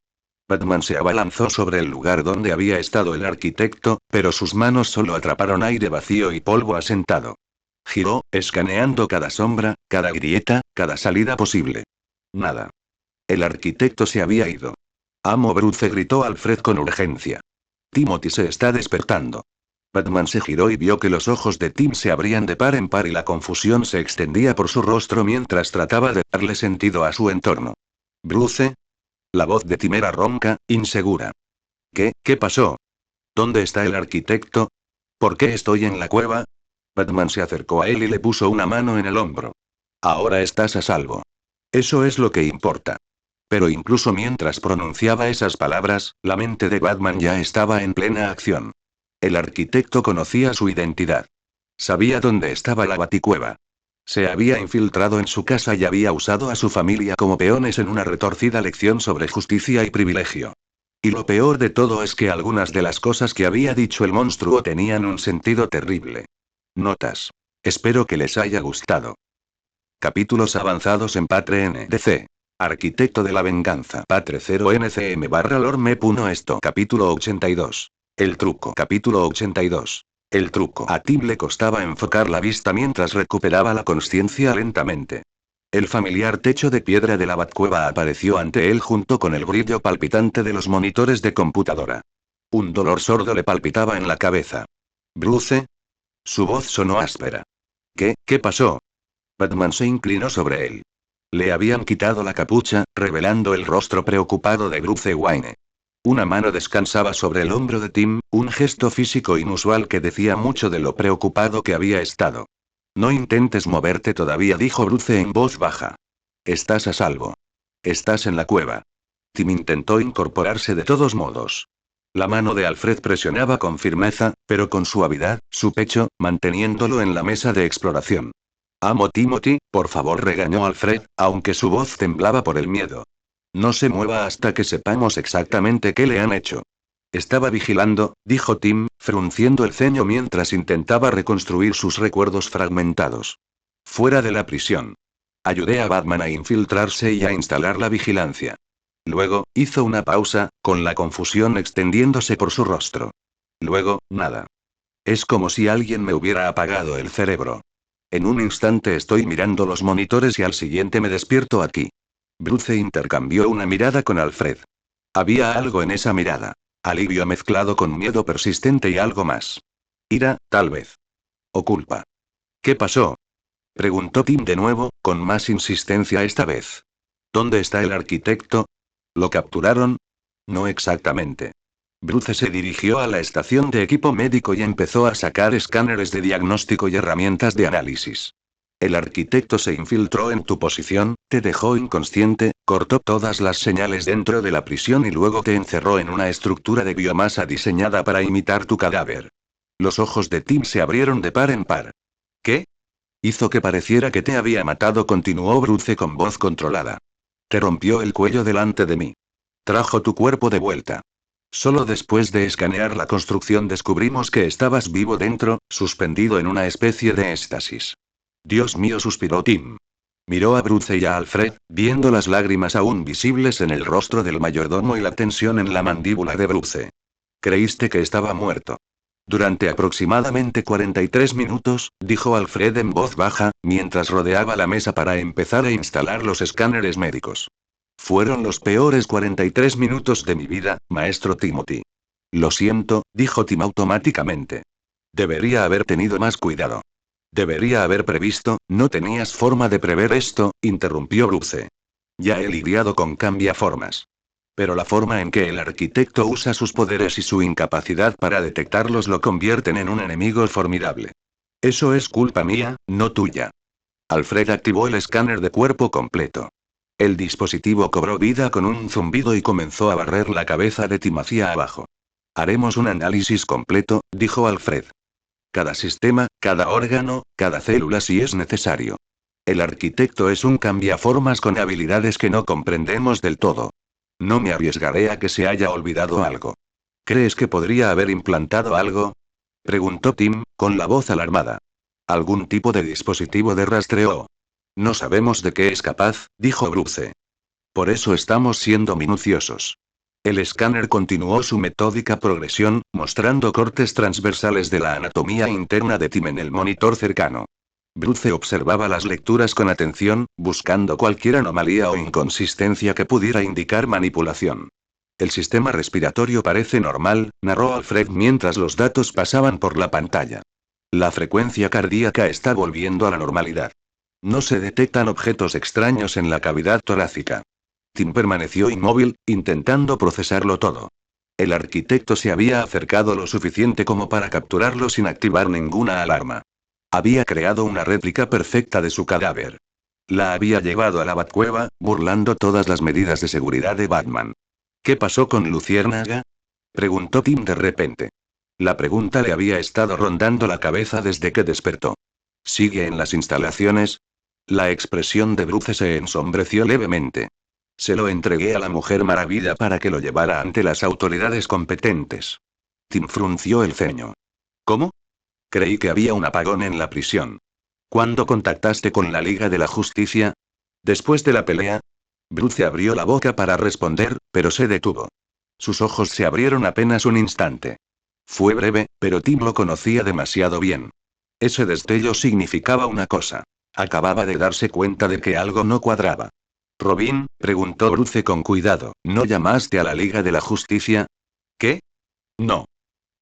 A: Batman se abalanzó sobre el lugar donde había estado el arquitecto, pero sus manos solo atraparon aire vacío y polvo asentado. Giró, escaneando cada sombra, cada grieta, cada salida posible. Nada. El arquitecto se había ido. Amo Bruce, gritó Alfred con urgencia. Timothy se está despertando. Batman se giró y vio que los ojos de Tim se abrían de par en par y la confusión se extendía por su rostro mientras trataba de darle sentido a su entorno. ¿Bruce? La voz de Tim era ronca, insegura. ¿Qué pasó? ¿Dónde está el arquitecto? ¿Por qué estoy en la cueva? Batman se acercó a él y le puso una mano en el hombro. Ahora estás a salvo. Eso es lo que importa. Pero incluso mientras pronunciaba esas palabras, la mente de Batman ya estaba en plena acción. El arquitecto conocía su identidad. Sabía dónde estaba la Baticueva. Se había infiltrado en su casa y había usado a su familia como peones en una retorcida lección sobre justicia y privilegio. Y lo peor de todo es que algunas de las cosas que había dicho el monstruo tenían un sentido terrible. Notas. Espero que les haya gustado. Capítulos avanzados en Patre NDC. Arquitecto de la venganza. Patre 0 NCM /lorme. Esto. Capítulo 82. El truco. Capítulo 82. El truco. A Tim le costaba enfocar la vista mientras recuperaba la consciencia lentamente. El familiar techo de piedra de la Batcueva apareció ante él junto con el brillo palpitante de los monitores de computadora. Un dolor sordo le palpitaba en la cabeza. ¿Bruce? Su voz sonó áspera. ¿Qué pasó? Batman se inclinó sobre él. Le habían quitado la capucha, revelando el rostro preocupado de Bruce Wayne. Una mano descansaba sobre el hombro de Tim, un gesto físico inusual que decía mucho de lo preocupado que había estado. No intentes moverte todavía, dijo Bruce en voz baja. Estás a salvo. Estás en la cueva. Tim intentó incorporarse de todos modos. La mano de Alfred presionaba con firmeza, pero con suavidad, su pecho, manteniéndolo en la mesa de exploración. Amo Timothy, por favor, regañó Alfred, aunque su voz temblaba por el miedo. No se mueva hasta que sepamos exactamente qué le han hecho. Estaba vigilando, dijo Tim, frunciendo el ceño mientras intentaba reconstruir sus recuerdos fragmentados. Fuera de la prisión. Ayudé a Batman a infiltrarse y a instalar la vigilancia. Luego, hizo una pausa, con la confusión extendiéndose por su rostro. Luego, nada. Es como si alguien me hubiera apagado el cerebro. En un instante estoy mirando los monitores y al siguiente me despierto aquí. Bruce intercambió una mirada con Alfred. Había algo en esa mirada. Alivio mezclado con miedo persistente y algo más. Ira, tal vez. O culpa. ¿Qué pasó? Preguntó Tim de nuevo, con más insistencia esta vez. ¿Dónde está el arquitecto? ¿Lo capturaron? No exactamente. Bruce se dirigió a la estación de equipo médico y empezó a sacar escáneres de diagnóstico y herramientas de análisis. El arquitecto se infiltró en tu posición, te dejó inconsciente, cortó todas las señales dentro de la prisión y luego te encerró en una estructura de biomasa diseñada para imitar tu cadáver. Los ojos de Tim se abrieron de par en par. ¿Qué? Hizo que pareciera que te había matado, continuó Bruce con voz controlada. Te rompió el cuello delante de mí. Trajo tu cuerpo de vuelta. Solo después de escanear la construcción descubrimos que estabas vivo dentro, suspendido en una especie de éxtasis. Dios mío, suspiró Tim. Miró a Bruce y a Alfred, viendo las lágrimas aún visibles en el rostro del mayordomo y la tensión en la mandíbula de Bruce. Creíste que estaba muerto. Durante aproximadamente 43 minutos, dijo Alfred en voz baja, mientras rodeaba la mesa para empezar a instalar los escáneres médicos. Fueron los peores 43 minutos de mi vida, maestro Timothy. Lo siento, dijo Tim automáticamente. Debería haber tenido más cuidado. Debería haber previsto, no tenías forma de prever esto, interrumpió Bruce. Ya he lidiado con cambiaformas. Pero la forma en que el arquitecto usa sus poderes y su incapacidad para detectarlos lo convierten en un enemigo formidable. Eso es culpa mía, no tuya. Alfred activó el escáner de cuerpo completo. El dispositivo cobró vida con un zumbido y comenzó a barrer la cabeza de Tim hacia abajo. Haremos un análisis completo, dijo Alfred. Cada sistema, cada órgano, cada célula si es necesario. El arquitecto es un cambiaformas con habilidades que no comprendemos del todo. No me arriesgaré a que se haya olvidado algo. ¿Crees que podría haber implantado algo? Preguntó Tim, con la voz alarmada. ¿Algún tipo de dispositivo de rastreo? No sabemos de qué es capaz, dijo Bruce. Por eso estamos siendo minuciosos. El escáner continuó su metódica progresión, mostrando cortes transversales de la anatomía interna de Tim en el monitor cercano. Bruce observaba las lecturas con atención, buscando cualquier anomalía o inconsistencia que pudiera indicar manipulación. El sistema respiratorio parece normal, narró Alfred mientras los datos pasaban por la pantalla. La frecuencia cardíaca está volviendo a la normalidad. No se detectan objetos extraños en la cavidad torácica. Tim permaneció inmóvil, intentando procesarlo todo. El arquitecto se había acercado lo suficiente como para capturarlo sin activar ninguna alarma. Había creado una réplica perfecta de su cadáver. La había llevado a la Batcueva, burlando todas las medidas de seguridad de Batman. ¿Qué pasó con Luciérnaga? Preguntó Tim de repente. La pregunta le había estado rondando la cabeza desde que despertó. ¿Sigue en las instalaciones? La expresión de Bruce se ensombreció levemente. Se lo entregué a la Mujer Maravilla para que lo llevara ante las autoridades competentes. Tim frunció el ceño. ¿Cómo? Creí que había un apagón en la prisión. ¿Cuándo contactaste con la Liga de la Justicia? ¿Después de la pelea? Bruce abrió la boca para responder, pero se detuvo. Sus ojos se abrieron apenas un instante. Fue breve, pero Tim lo conocía demasiado bien. Ese destello significaba una cosa. Acababa de darse cuenta de que algo no cuadraba. «Robin», preguntó Bruce con cuidado, «¿no llamaste a la Liga de la Justicia?» «¿Qué?» «No».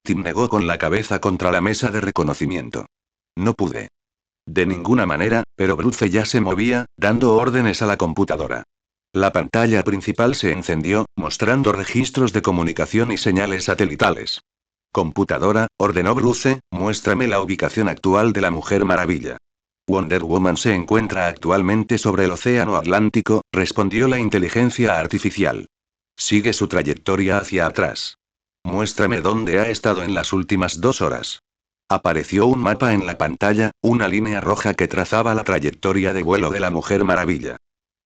A: Tim negó con la cabeza contra la mesa de reconocimiento. «No pude». De ninguna manera, pero Bruce ya se movía, dando órdenes a la computadora. La pantalla principal se encendió, mostrando registros de comunicación y señales satelitales. «Computadora», ordenó Bruce, «muéstrame la ubicación actual de la Mujer Maravilla». «Wonder Woman se encuentra actualmente sobre el Océano Atlántico», respondió la inteligencia artificial. «Sigue su trayectoria hacia atrás. Muéstrame dónde ha estado en las últimas 2 horas». Apareció un mapa en la pantalla, una línea roja que trazaba la trayectoria de vuelo de la Mujer Maravilla.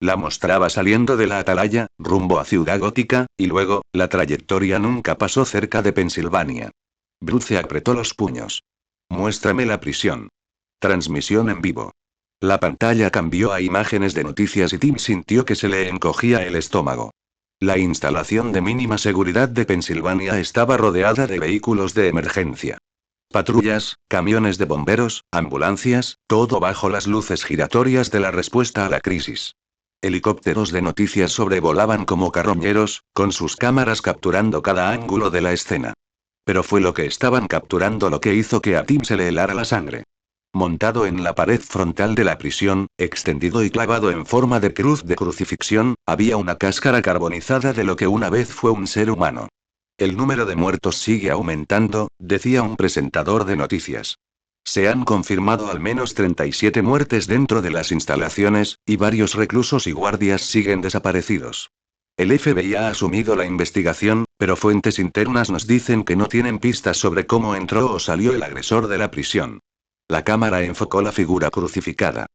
A: La mostraba saliendo de la atalaya, rumbo a Ciudad Gótica, y luego, la trayectoria nunca pasó cerca de Pensilvania. Bruce apretó los puños. «Muéstrame la prisión». Transmisión en vivo. La pantalla cambió a imágenes de noticias y Tim sintió que se le encogía el estómago. La instalación de mínima seguridad de Pensilvania estaba rodeada de vehículos de emergencia. Patrullas, camiones de bomberos, ambulancias, todo bajo las luces giratorias de la respuesta a la crisis. Helicópteros de noticias sobrevolaban como carroñeros, con sus cámaras capturando cada ángulo de la escena. Pero fue lo que estaban capturando lo que hizo que a Tim se le helara la sangre. Montado en la pared frontal de la prisión, extendido y clavado en forma de cruz de crucifixión, había una cáscara carbonizada de lo que una vez fue un ser humano. «El número de muertos sigue aumentando», decía un presentador de noticias. «Se han confirmado al menos 37 muertes dentro de las instalaciones, y varios reclusos y guardias siguen desaparecidos. El FBI ha asumido la investigación, pero fuentes internas nos dicen que no tienen pistas sobre cómo entró o salió el agresor de la prisión». La cámara enfocó la figura crucificada.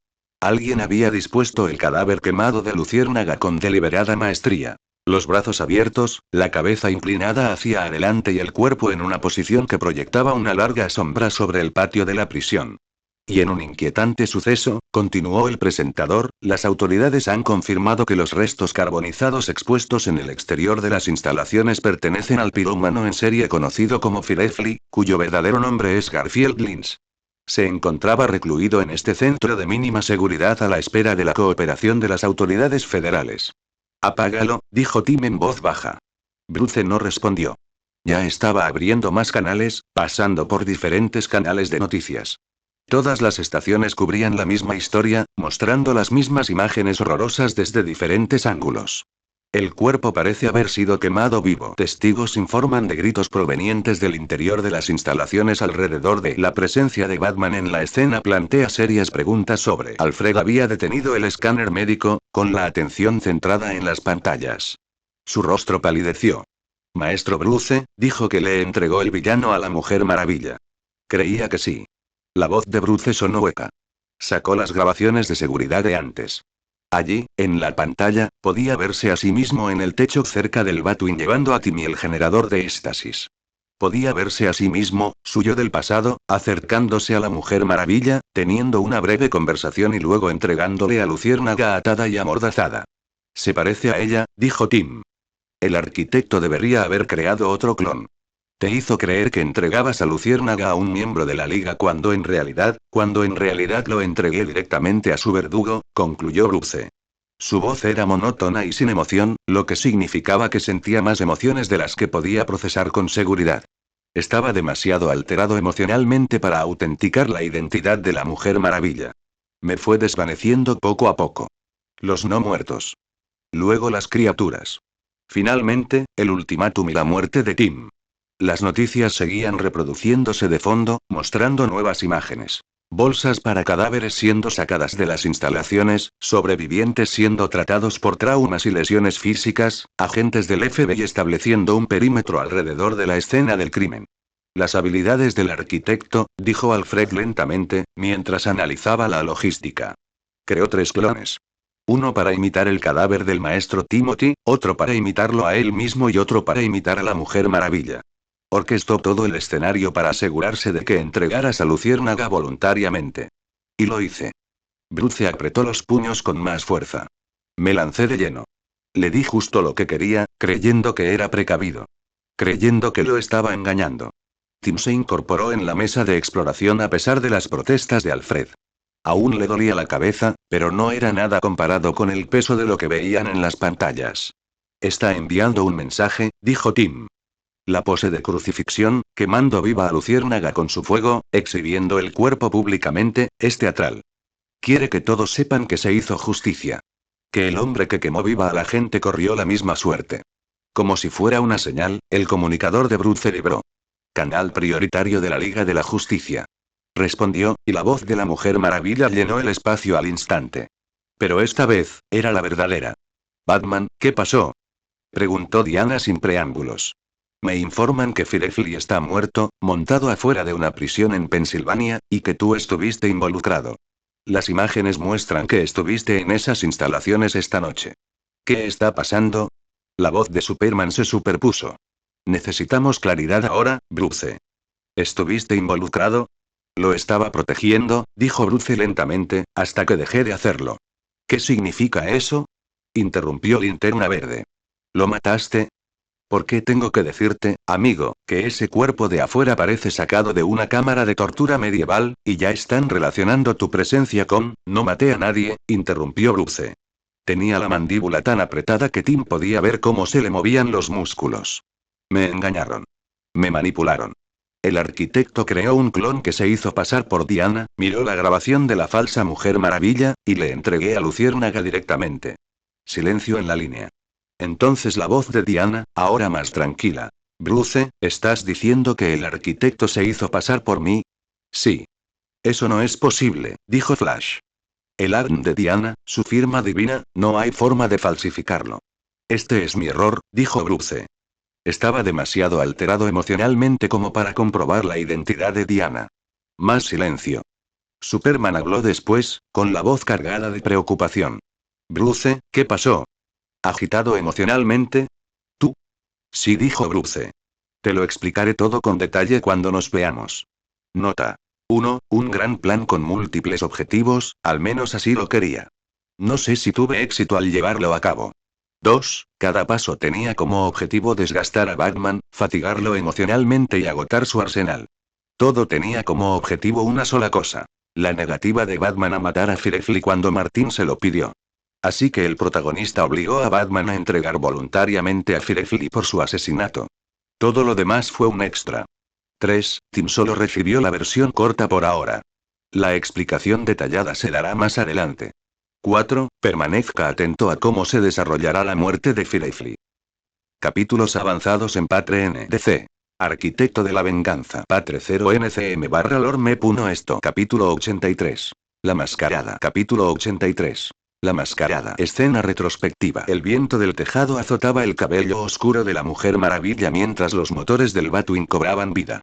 A: Alguien había dispuesto el cadáver quemado de Luciérnaga con deliberada maestría. Los brazos abiertos, la cabeza inclinada hacia adelante y el cuerpo en una posición que proyectaba una larga sombra sobre el patio de la prisión. Y en un inquietante suceso, continuó el presentador, las autoridades han confirmado que los restos carbonizados expuestos en el exterior de las instalaciones pertenecen al pirómano en serie conocido como Firefly, cuyo verdadero nombre es Garfield Lynch. Se encontraba recluido en este centro de mínima seguridad a la espera de la cooperación de las autoridades federales. «Apágalo», dijo Tim en voz baja. Bruce no respondió. Ya estaba abriendo más canales, pasando por diferentes canales de noticias. Todas las estaciones cubrían la misma historia, mostrando las mismas imágenes horrorosas desde diferentes ángulos. El cuerpo parece haber sido quemado vivo. Testigos informan de gritos provenientes del interior de las instalaciones alrededor de la presencia de Batman en la escena. Plantea serias preguntas sobre Alfred había detenido el escáner médico, con la atención centrada en las pantallas. Su rostro palideció. Maestro Bruce, dijo que le entregó el villano a la Mujer Maravilla. Creía que sí. La voz de Bruce sonó hueca. Sacó las grabaciones de seguridad de antes. Allí, en la pantalla, podía verse a sí mismo en el techo cerca del Batwing llevando a Timmy el generador de éxtasis. Podía verse a sí mismo, suyo del pasado, acercándose a la Mujer Maravilla, teniendo una breve conversación y luego entregándole a Luciérnaga atada y amordazada. Se parece a ella, dijo Tim. El arquitecto debería haber creado otro clon. Te hizo creer que entregabas a Luciérnaga a un miembro de la Liga cuando en realidad lo entregué directamente a su verdugo, concluyó Bruce. Su voz era monótona y sin emoción, lo que significaba que sentía más emociones de las que podía procesar con seguridad. Estaba demasiado alterado emocionalmente para autenticar la identidad de la Mujer Maravilla. Me fue desvaneciendo poco a poco. Los no muertos. Luego las criaturas. Finalmente, el ultimátum y la muerte de Tim. Las noticias seguían reproduciéndose de fondo, mostrando nuevas imágenes. Bolsas para cadáveres siendo sacadas de las instalaciones, sobrevivientes siendo tratados por traumas y lesiones físicas, agentes del FBI estableciendo un perímetro alrededor de la escena del crimen. Las habilidades del arquitecto, dijo Alfred lentamente, mientras analizaba la logística. Creó 3 clones. Uno para imitar el cadáver del maestro Timothy, otro para imitarlo a él mismo y otro para imitar a la Mujer Maravilla. Orquestó todo el escenario para asegurarse de que entregaras a Luciérnaga voluntariamente. Y lo hice. Bruce apretó los puños con más fuerza. Me lancé de lleno. Le di justo lo que quería, creyendo que era precavido. Creyendo que lo estaba engañando. Tim se incorporó en la mesa de exploración a pesar de las protestas de Alfred. Aún le dolía la cabeza, pero no era nada comparado con el peso de lo que veían en las pantallas. Está enviando un mensaje, dijo Tim. La pose de crucifixión, quemando viva a Luciérnaga con su fuego, exhibiendo el cuerpo públicamente, es teatral. Quiere que todos sepan que se hizo justicia. Que el hombre que quemó viva a la gente corrió la misma suerte. Como si fuera una señal, el comunicador de Bruce vibró. Canal prioritario de la Liga de la Justicia. Respondió, y la voz de la Mujer Maravilla llenó el espacio al instante. Pero esta vez, era la verdadera. Batman, ¿qué pasó? Preguntó Diana sin preámbulos. Me informan que Firefly está muerto, montado afuera de una prisión en Pensilvania, y que tú estuviste involucrado. Las imágenes muestran que estuviste en esas instalaciones esta noche. ¿Qué está pasando? La voz de Superman se superpuso. Necesitamos claridad ahora, Bruce. ¿Estuviste involucrado? Lo estaba protegiendo, dijo Bruce lentamente, hasta que dejé de hacerlo. ¿Qué significa eso? Interrumpió Linterna Verde. ¿Lo mataste? ¿Por qué tengo que decirte, amigo, que ese cuerpo de afuera parece sacado de una cámara de tortura medieval, y ya están relacionando tu presencia con, no maté a nadie, interrumpió Bruce. Tenía la mandíbula tan apretada que Tim podía ver cómo se le movían los músculos. Me engañaron. Me manipularon. El arquitecto creó un clon que se hizo pasar por Diana, miró la grabación de la falsa Mujer Maravilla, y le entregué a Luciérnaga directamente. Silencio en la línea. Entonces la voz de Diana, ahora más tranquila. Bruce, ¿estás diciendo que el arquitecto se hizo pasar por mí? Sí. Eso no es posible, dijo Flash. El ADN de Diana, su firma divina, no hay forma de falsificarlo. Este es mi error, dijo Bruce. Estaba demasiado alterado emocionalmente como para comprobar la identidad de Diana. Más silencio. Superman habló después, con la voz cargada de preocupación. Bruce, ¿qué pasó? ¿Agitado emocionalmente? ¿Tú? Sí, dijo Bruce. Te lo explicaré todo con detalle cuando nos veamos. Nota. 1. Un gran plan con múltiples objetivos, al menos así lo quería. No sé si tuve éxito al llevarlo a cabo. 2. Cada paso tenía como objetivo desgastar a Batman, fatigarlo emocionalmente y agotar su arsenal. Todo tenía como objetivo una sola cosa. La negativa de Batman a matar a Firefly cuando Martin se lo pidió. Así que el protagonista obligó a Batman a entregar voluntariamente a Firefly por su asesinato. Todo lo demás fue un extra. 3. Tim solo recibió la versión corta por ahora. La explicación detallada se dará más adelante. 4. Permanezca atento a cómo se desarrollará la muerte de Firefly. Capítulos avanzados en Patre NDC. Arquitecto de la venganza. Patre 0 NCM /lorme. Esto. Capítulo 83. La mascarada. Capítulo 83. La mascarada. Escena retrospectiva. El viento del tejado azotaba el cabello oscuro de la Mujer Maravilla mientras los motores del Batwing cobraban vida.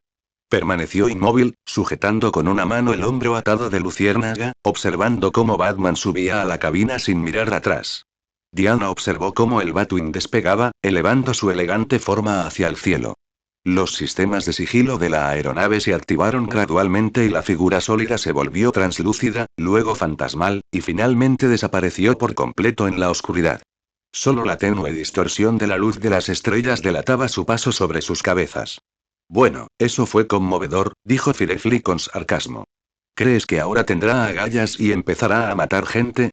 A: Permaneció inmóvil, sujetando con una mano el hombro atado de Luciérnaga, observando cómo Batman subía a la cabina sin mirar atrás. Diana observó cómo el Batwing despegaba, elevando su elegante forma hacia el cielo. Los sistemas de sigilo de la aeronave se activaron gradualmente y la figura sólida se volvió translúcida, luego fantasmal, y finalmente desapareció por completo en la oscuridad. Solo la tenue distorsión de la luz de las estrellas delataba su paso sobre sus cabezas. Bueno, eso fue conmovedor, dijo Firefly con sarcasmo. ¿Crees que ahora tendrá agallas y empezará a matar gente?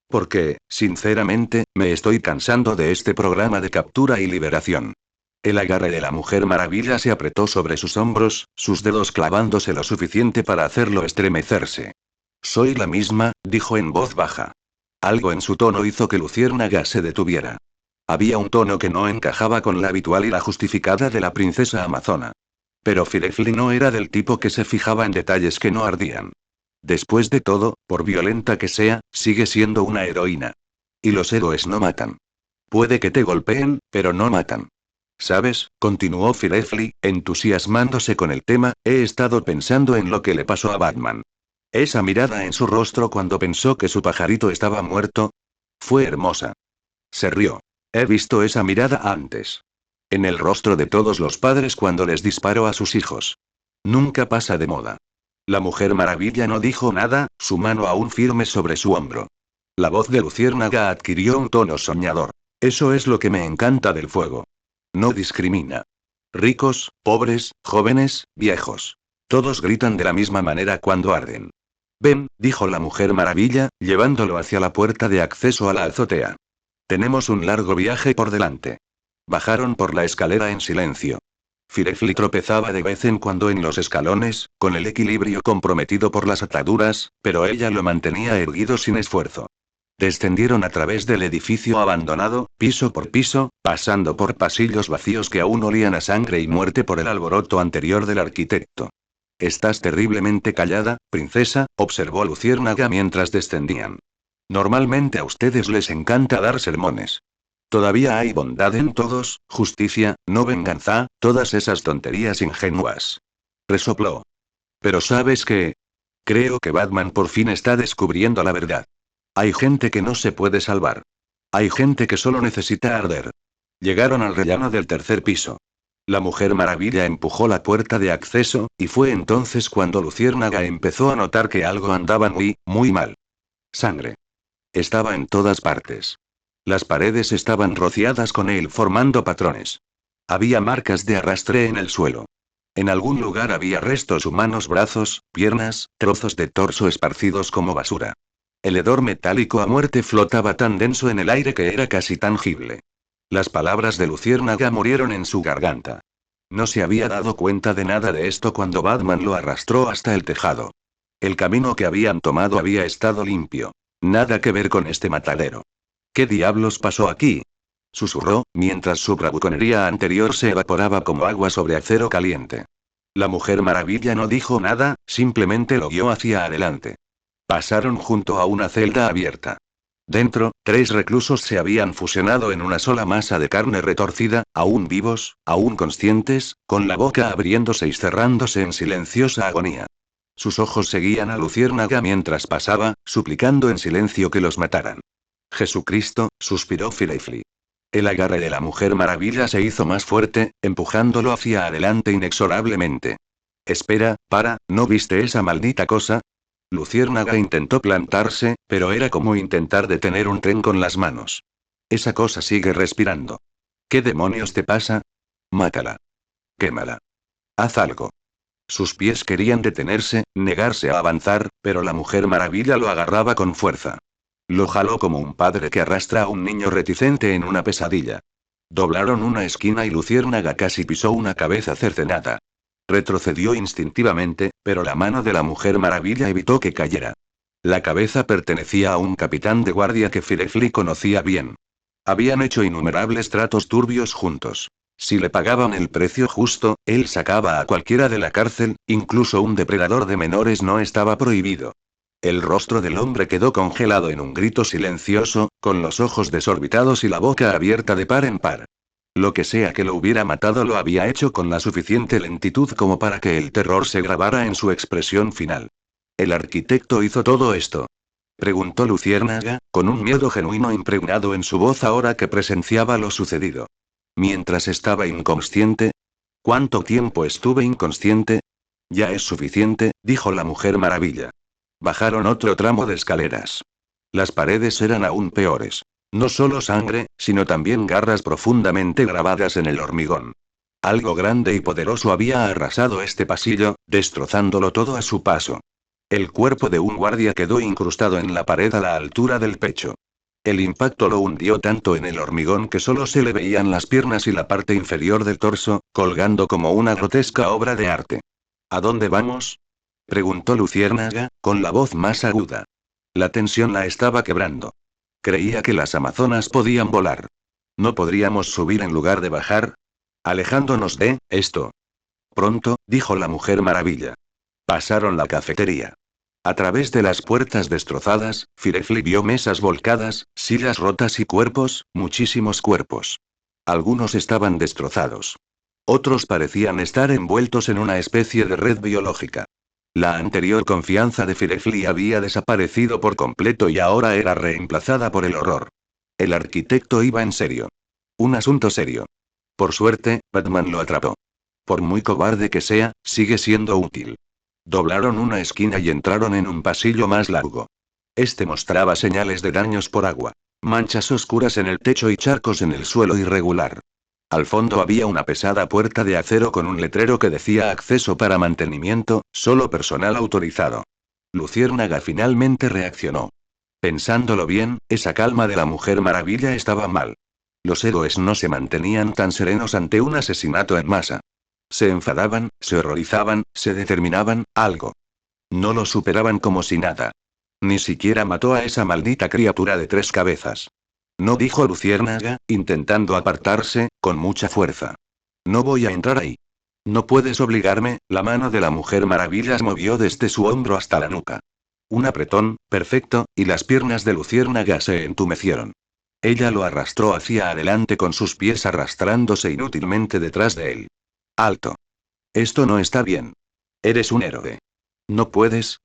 A: Porque, sinceramente, me estoy cansando de este programa de captura y liberación. El agarre de la Mujer Maravilla se apretó sobre sus hombros, sus dedos clavándose lo suficiente para hacerlo estremecerse. Soy la misma, dijo en voz baja. Algo en su tono hizo que Luciérnaga se detuviera. Había un tono que no encajaba con la habitual y la justificada de la princesa amazona. Pero Firefly no era del tipo que se fijaba en detalles que no ardían. Después de todo, por violenta que sea, sigue siendo una heroína. Y los héroes no matan. Puede que te golpeen, pero no matan. ¿Sabes?, continuó Firefly, entusiasmándose con el tema, he estado pensando en lo que le pasó a Batman. Esa mirada en su rostro cuando pensó que su pajarito estaba muerto. Fue hermosa. Se rió. He visto esa mirada antes. En el rostro de todos los padres cuando les disparó a sus hijos. Nunca pasa de moda. La Mujer Maravilla no dijo nada, su mano aún firme sobre su hombro. La voz de Luciérnaga adquirió un tono soñador. Eso es lo que me encanta del fuego. No discrimina. Ricos, pobres, jóvenes, viejos. Todos gritan de la misma manera cuando arden. Ven, dijo la Mujer Maravilla, llevándolo hacia la puerta de acceso a la azotea. Tenemos un largo viaje por delante. Bajaron por la escalera en silencio. Firefly tropezaba de vez en cuando en los escalones, con el equilibrio comprometido por las ataduras, pero ella lo mantenía erguido sin esfuerzo. Descendieron a través del edificio abandonado, piso por piso, pasando por pasillos vacíos que aún olían a sangre y muerte por el alboroto anterior del arquitecto. Estás terriblemente callada, princesa, observó Luciérnaga mientras descendían. Normalmente a ustedes les encanta dar sermones. Todavía hay bondad en todos, justicia, no venganza, todas esas tonterías ingenuas. Resopló. Pero ¿sabes qué? Creo que Batman por fin está descubriendo la verdad. Hay gente que no se puede salvar. Hay gente que solo necesita arder. Llegaron al rellano del tercer piso. La Mujer Maravilla empujó la puerta de acceso, y fue entonces cuando Luciérnaga empezó a notar que algo andaba muy, muy mal. Sangre. Estaba en todas partes. Las paredes estaban rociadas con él formando patrones. Había marcas de arrastre en el suelo. En algún lugar había restos humanos, brazos, piernas, trozos de torso esparcidos como basura. El hedor metálico a muerte flotaba tan denso en el aire que era casi tangible. Las palabras de Luciérnaga murieron en su garganta. No se había dado cuenta de nada de esto cuando Batman lo arrastró hasta el tejado. El camino que habían tomado había estado limpio. Nada que ver con este matadero. ¿Qué diablos pasó aquí?, susurró, mientras su bravuconería anterior se evaporaba como agua sobre acero caliente. La Mujer Maravilla no dijo nada, simplemente lo guió hacia adelante. Pasaron junto a una celda abierta. Dentro, 3 reclusos se habían fusionado en una sola masa de carne retorcida, aún vivos, aún conscientes, con la boca abriéndose y cerrándose en silenciosa agonía. Sus ojos seguían a Luciérnaga mientras pasaba, suplicando en silencio que los mataran. Jesucristo, suspiró Firefly. El agarre de la Mujer Maravilla se hizo más fuerte, empujándolo hacia adelante inexorablemente. Espera, para, ¿no viste esa maldita cosa? Luciérnaga intentó plantarse, pero era como intentar detener un tren con las manos. Esa cosa sigue respirando. ¿Qué demonios te pasa? Mátala. Quémala. Haz algo. Sus pies querían detenerse, negarse a avanzar, pero la Mujer Maravilla lo agarraba con fuerza. Lo jaló como un padre que arrastra a un niño reticente en una pesadilla. Doblaron una esquina y Luciérnaga casi pisó una cabeza cercenada. Retrocedió instintivamente, pero la mano de la Mujer Maravilla evitó que cayera. La cabeza pertenecía a un capitán de guardia que Firefly conocía bien. Habían hecho innumerables tratos turbios juntos. Si le pagaban el precio justo, él sacaba a cualquiera de la cárcel, incluso un depredador de menores no estaba prohibido. El rostro del hombre quedó congelado en un grito silencioso, con los ojos desorbitados y la boca abierta de par en par. Lo que sea que lo hubiera matado lo había hecho con la suficiente lentitud como para que el terror se grabara en su expresión final. ¿El arquitecto hizo todo esto?, preguntó Luciérnaga, con un miedo genuino impregnado en su voz ahora que presenciaba lo sucedido. Mientras estaba inconsciente. ¿Cuánto tiempo estuve inconsciente? Ya es suficiente, dijo la Mujer Maravilla. Bajaron otro tramo de escaleras. Las paredes eran aún peores. No solo sangre, sino también garras profundamente grabadas en el hormigón. Algo grande y poderoso había arrasado este pasillo, destrozándolo todo a su paso. El cuerpo de un guardia quedó incrustado en la pared a la altura del pecho. El impacto lo hundió tanto en el hormigón que solo se le veían las piernas y la parte inferior del torso, colgando como una grotesca obra de arte. ¿A dónde vamos?, preguntó Luciérnaga, con la voz más aguda. La tensión la estaba quebrando. Creía que las amazonas podían volar. ¿No podríamos subir en lugar de bajar? Alejándonos de esto. Pronto, dijo la Mujer Maravilla. Pasaron la cafetería. A través de las puertas destrozadas, Firefly vio mesas volcadas, sillas rotas y cuerpos, muchísimos cuerpos. Algunos estaban destrozados. Otros parecían estar envueltos en una especie de red biológica. La anterior confianza de Firefly había desaparecido por completo y ahora era reemplazada por el horror. El arquitecto iba en serio. Un asunto serio. Por suerte, Batman lo atrapó. Por muy cobarde que sea, sigue siendo útil. Doblaron una esquina y entraron en un pasillo más largo. Este mostraba señales de daños por agua. Manchas oscuras en el techo y charcos en el suelo irregular. Al fondo había una pesada puerta de acero con un letrero que decía acceso para mantenimiento, solo personal autorizado. Luciérnaga finalmente reaccionó. Pensándolo bien, esa calma de la Mujer Maravilla estaba mal. Los héroes no se mantenían tan serenos ante un asesinato en masa. Se enfadaban, se horrorizaban, se determinaban, algo. No lo superaban como si nada. Ni siquiera mató a esa maldita criatura de 3 cabezas. No, dijo Luciérnaga, intentando apartarse, con mucha fuerza. No voy a entrar ahí. No puedes obligarme. La mano de la Mujer Maravilla movió desde su hombro hasta la nuca. Un apretón, perfecto, y las piernas de Luciérnaga se entumecieron. Ella lo arrastró hacia adelante con sus pies arrastrándose inútilmente detrás de él. Alto. Esto no está bien. Eres un héroe. No puedes,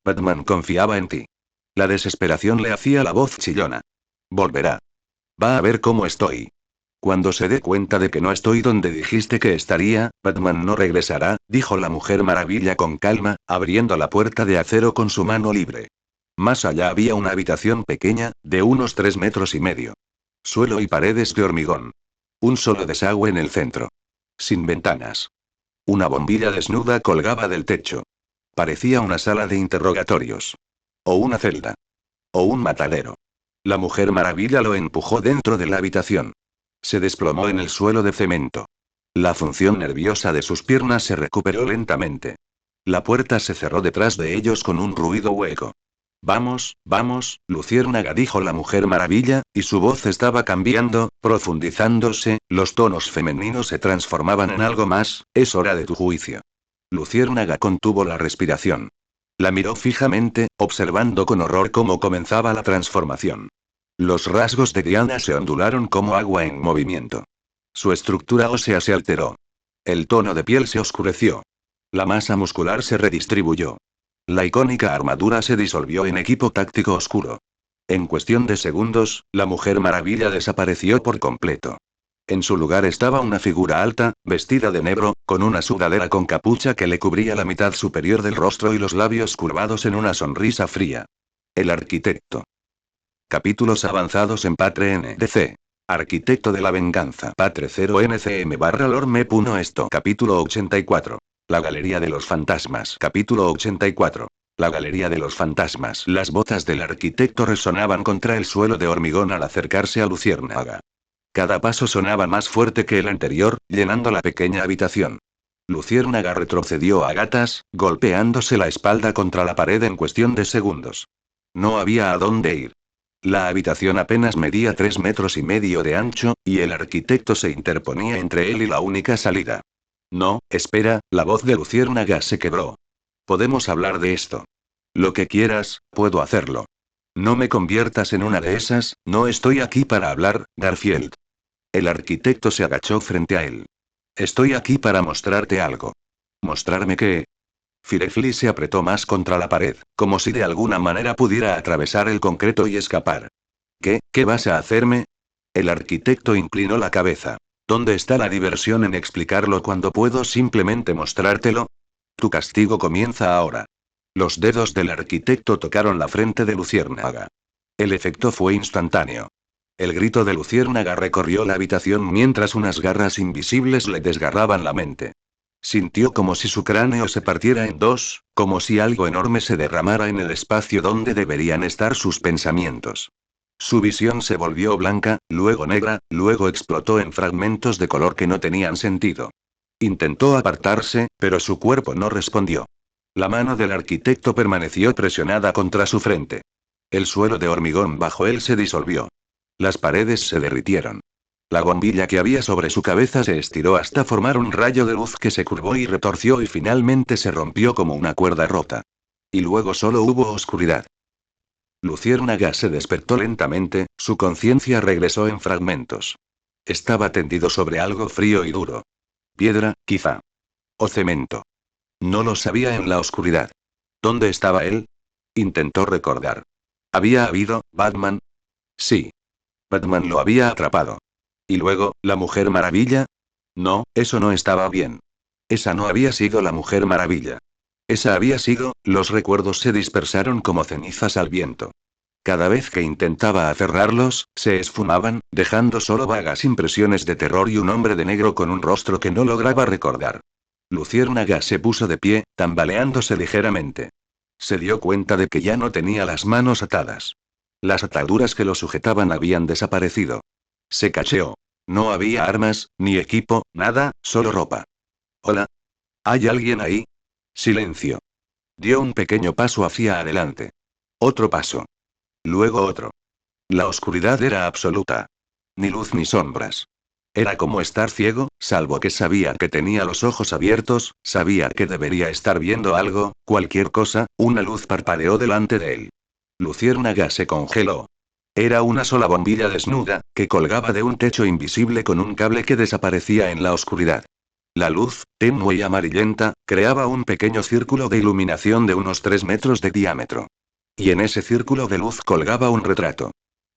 A: Batman confiaba en ti. La desesperación le hacía la voz chillona. Volverá. Va a ver cómo estoy. Cuando se dé cuenta de que no estoy donde dijiste que estaría, Batman no regresará, dijo la Mujer Maravilla con calma, abriendo la puerta de acero con su mano libre. Más allá había una habitación pequeña, de unos 3,5 metros. Suelo y paredes de hormigón. Un solo desagüe en el centro. Sin ventanas. Una bombilla desnuda colgaba del techo. Parecía una sala de interrogatorios. O una celda. O un matadero. La Mujer Maravilla lo empujó dentro de la habitación. Se desplomó en el suelo de cemento. La función nerviosa de sus piernas se recuperó lentamente. La puerta se cerró detrás de ellos con un ruido hueco. Vamos, Luciérnaga, dijo la Mujer Maravilla, y su voz estaba cambiando, profundizándose, los tonos femeninos se transformaban en algo más. Es hora de tu juicio. Luciérnaga contuvo la respiración. La miró fijamente, observando con horror cómo comenzaba la transformación. Los rasgos de Diana se ondularon como agua en movimiento. Su estructura ósea se alteró. El tono de piel se oscureció. La masa muscular se redistribuyó. La icónica armadura se disolvió en equipo táctico oscuro. En cuestión de segundos, la Mujer Maravilla desapareció por completo. En su lugar estaba una figura alta, vestida de negro, con una sudadera con capucha que le cubría la mitad superior del rostro y los labios curvados en una sonrisa fría. El arquitecto. Capítulos avanzados en Patre NDC. Arquitecto de la venganza. Patre 0 NCM/lorme. Esto. Capítulo 84. La Galería de los Fantasmas. Capítulo 84. La Galería de los Fantasmas. Las botas del arquitecto resonaban contra el suelo de hormigón al acercarse a Luciérnaga. Cada paso sonaba más fuerte que el anterior, llenando la pequeña habitación. Luciérnaga retrocedió a gatas, golpeándose la espalda contra la pared en cuestión de segundos. No había a dónde ir. La habitación apenas medía 3,5 metros de ancho, y el arquitecto se interponía entre él y la única salida. No, espera, la voz de Luciérnaga se quebró. Podemos hablar de esto. Lo que quieras, puedo hacerlo. No me conviertas en una de esas, no estoy aquí para hablar, Garfield. El arquitecto se agachó frente a él. Estoy aquí para mostrarte algo. ¿Mostrarme qué? Firefly se apretó más contra la pared, como si de alguna manera pudiera atravesar el concreto y escapar. ¿Qué vas a hacerme? El arquitecto inclinó la cabeza. ¿Dónde está la diversión en explicarlo cuando puedo simplemente mostrártelo? Tu castigo comienza ahora. Los dedos del arquitecto tocaron la frente de Luciérnaga. El efecto fue instantáneo. El grito de Luciérnaga recorrió la habitación mientras unas garras invisibles le desgarraban la mente. Sintió como si su cráneo se partiera en dos, como si algo enorme se derramara en el espacio donde deberían estar sus pensamientos. Su visión se volvió blanca, luego negra, luego explotó en fragmentos de color que no tenían sentido. Intentó apartarse, pero su cuerpo no respondió. La mano del arquitecto permaneció presionada contra su frente. El suelo de hormigón bajo él se disolvió. Las paredes se derritieron. La bombilla que había sobre su cabeza se estiró hasta formar un rayo de luz que se curvó y retorció y finalmente se rompió como una cuerda rota. Y luego solo hubo oscuridad. Luciérnaga se despertó lentamente, su conciencia regresó en fragmentos. Estaba tendido sobre algo frío y duro. Piedra, quizá. O cemento. No lo sabía en la oscuridad. ¿Dónde estaba él? Intentó recordar. ¿Había habido Batman? Sí. Batman lo había atrapado. ¿Y luego, la Mujer Maravilla? No, eso no estaba bien. Esa no había sido la Mujer Maravilla. Esa había sido, los recuerdos se dispersaron como cenizas al viento. Cada vez que intentaba aferrarlos, se esfumaban, dejando solo vagas impresiones de terror y un hombre de negro con un rostro que no lograba recordar. Luciérnaga se puso de pie, tambaleándose ligeramente. Se dio cuenta de que ya no tenía las manos atadas. Las ataduras que lo sujetaban habían desaparecido. Se cacheó. No había armas, ni equipo, nada, solo ropa. Hola. ¿Hay alguien ahí? Silencio. Dio un pequeño paso hacia adelante. Otro paso. Luego otro. La oscuridad era absoluta. Ni luz ni sombras. Era como estar ciego, salvo que sabía que tenía los ojos abiertos, sabía que debería estar viendo algo, cualquier cosa, una luz parpadeó delante de él. Luciérnaga se congeló. Era una sola bombilla desnuda, que colgaba de un techo invisible con un cable que desaparecía en la oscuridad. La luz, tenue y amarillenta, creaba un pequeño círculo de iluminación de unos 3 metros de diámetro. Y en ese círculo de luz colgaba un retrato.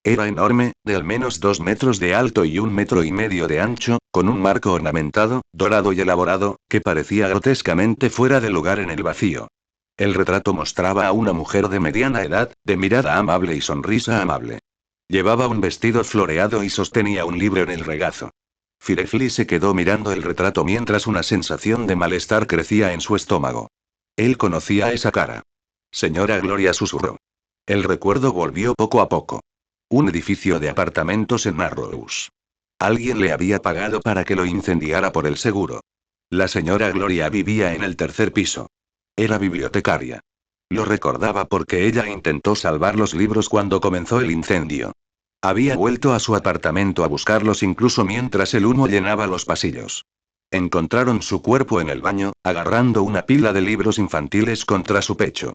A: Era enorme, de al menos 2 metros de alto y 1,5 metros de ancho, con un marco ornamentado, dorado y elaborado, que parecía grotescamente fuera de lugar en el vacío. El retrato mostraba a una mujer de mediana edad, de mirada amable y sonrisa amable. Llevaba un vestido floreado y sostenía un libro en el regazo. Firefly se quedó mirando el retrato mientras una sensación de malestar crecía en su estómago. Él conocía esa cara. Señora Gloria susurró. El recuerdo volvió poco a poco. Un edificio de apartamentos en Narrows. Alguien le había pagado para que lo incendiara por el seguro. La señora Gloria vivía en el 3er piso. Era bibliotecaria. Lo recordaba porque ella intentó salvar los libros cuando comenzó el incendio. Había vuelto a su apartamento a buscarlos incluso mientras el humo llenaba los pasillos. Encontraron su cuerpo en el baño, agarrando una pila de libros infantiles contra su pecho.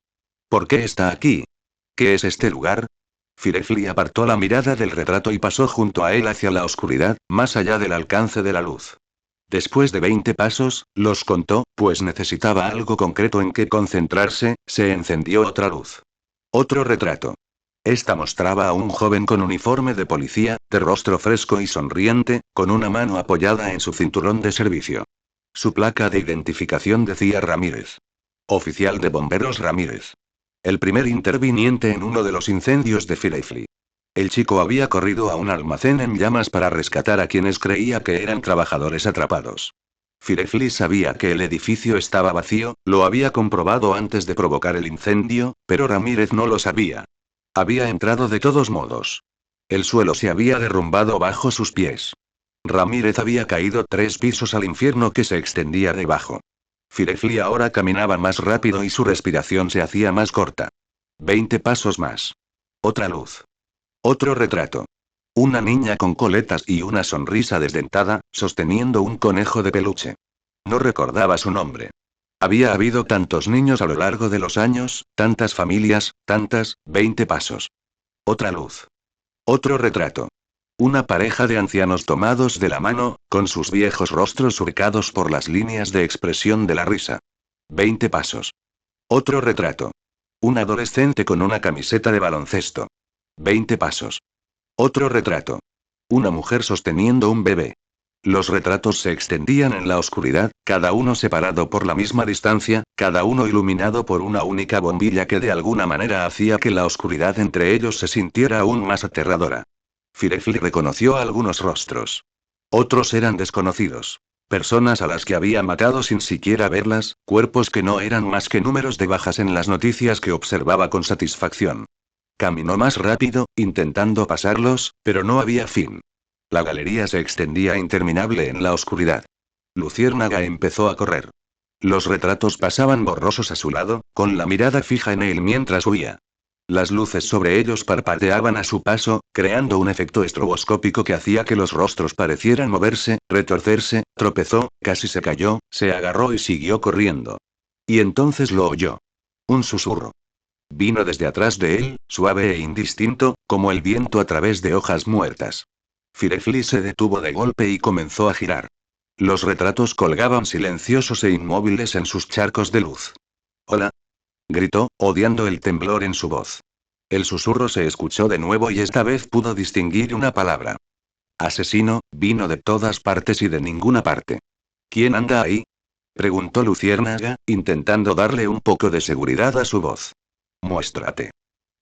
A: ¿Por qué está aquí? ¿Qué es este lugar? Firefly apartó la mirada del retrato y pasó junto a él hacia la oscuridad, más allá del alcance de la luz. Después de 20 pasos, los contó, pues necesitaba algo concreto en que concentrarse, se encendió otra luz. Otro retrato. Esta mostraba a un joven con uniforme de policía, de rostro fresco y sonriente, con una mano apoyada en su cinturón de servicio. Su placa de identificación decía Ramírez. Oficial de bomberos Ramírez. El primer interviniente en uno de los incendios de Firefly. El chico había corrido a un almacén en llamas para rescatar a quienes creía que eran trabajadores atrapados. Firefly sabía que el edificio estaba vacío, lo había comprobado antes de provocar el incendio, pero Ramírez no lo sabía. Había entrado de todos modos. El suelo se había derrumbado bajo sus pies. Ramírez había caído 3 pisos al infierno que se extendía debajo. Firefly ahora caminaba más rápido y su respiración se hacía más corta. 20 pasos más. Otra luz. Otro retrato. Una niña con coletas y una sonrisa desdentada, sosteniendo un conejo de peluche. No recordaba su nombre. Había habido tantos niños a lo largo de los años, tantas familias, tantas, 20 pasos. Otra luz. Otro retrato. Una pareja de ancianos tomados de la mano, con sus viejos rostros surcados por las líneas de expresión de la risa. 20 pasos. Otro retrato. Un adolescente con una camiseta de baloncesto. 20 pasos. Otro retrato. Una mujer sosteniendo un bebé. Los retratos se extendían en la oscuridad, cada uno separado por la misma distancia, cada uno iluminado por una única bombilla que de alguna manera hacía que la oscuridad entre ellos se sintiera aún más aterradora. Firefly reconoció algunos rostros. Otros eran desconocidos. Personas a las que había matado sin siquiera verlas, cuerpos que no eran más que números de bajas en las noticias que observaba con satisfacción. Caminó más rápido, intentando pasarlos, pero no había fin. La galería se extendía interminable en la oscuridad. Luciérnaga empezó a correr. Los retratos pasaban borrosos a su lado, con la mirada fija en él mientras huía. Las luces sobre ellos parpadeaban a su paso, creando un efecto estroboscópico que hacía que los rostros parecieran moverse, retorcerse, tropezó, casi se cayó, se agarró y siguió corriendo. Y entonces lo oyó. Un susurro. Vino desde atrás de él, suave e indistinto, como el viento a través de hojas muertas. Firefly se detuvo de golpe y comenzó a girar. Los retratos colgaban silenciosos e inmóviles en sus charcos de luz. «Hola», gritó, odiando el temblor en su voz. El susurro se escuchó de nuevo y esta vez pudo distinguir una palabra. Asesino, vino de todas partes y de ninguna parte. ¿Quién anda ahí?, preguntó Luciérnaga, intentando darle un poco de seguridad a su voz. Muéstrate.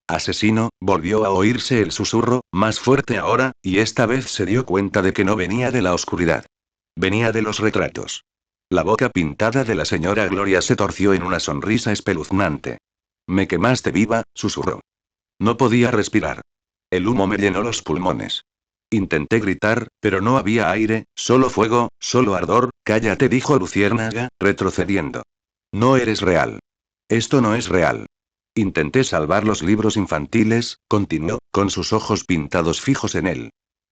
A: Asesino, volvió a oírse el susurro, más fuerte ahora, y esta vez se dio cuenta de que no venía de la oscuridad. Venía de los retratos. La boca pintada de la señora Gloria se torció en una sonrisa espeluznante. Me quemaste viva, susurró. No podía respirar. El humo me llenó los pulmones. Intenté gritar, pero no había aire, solo fuego, solo ardor. Cállate, dijo Luciérnaga, retrocediendo. No eres real. Esto no es real. Intenté salvar los libros infantiles, continuó, con sus ojos pintados fijos en él.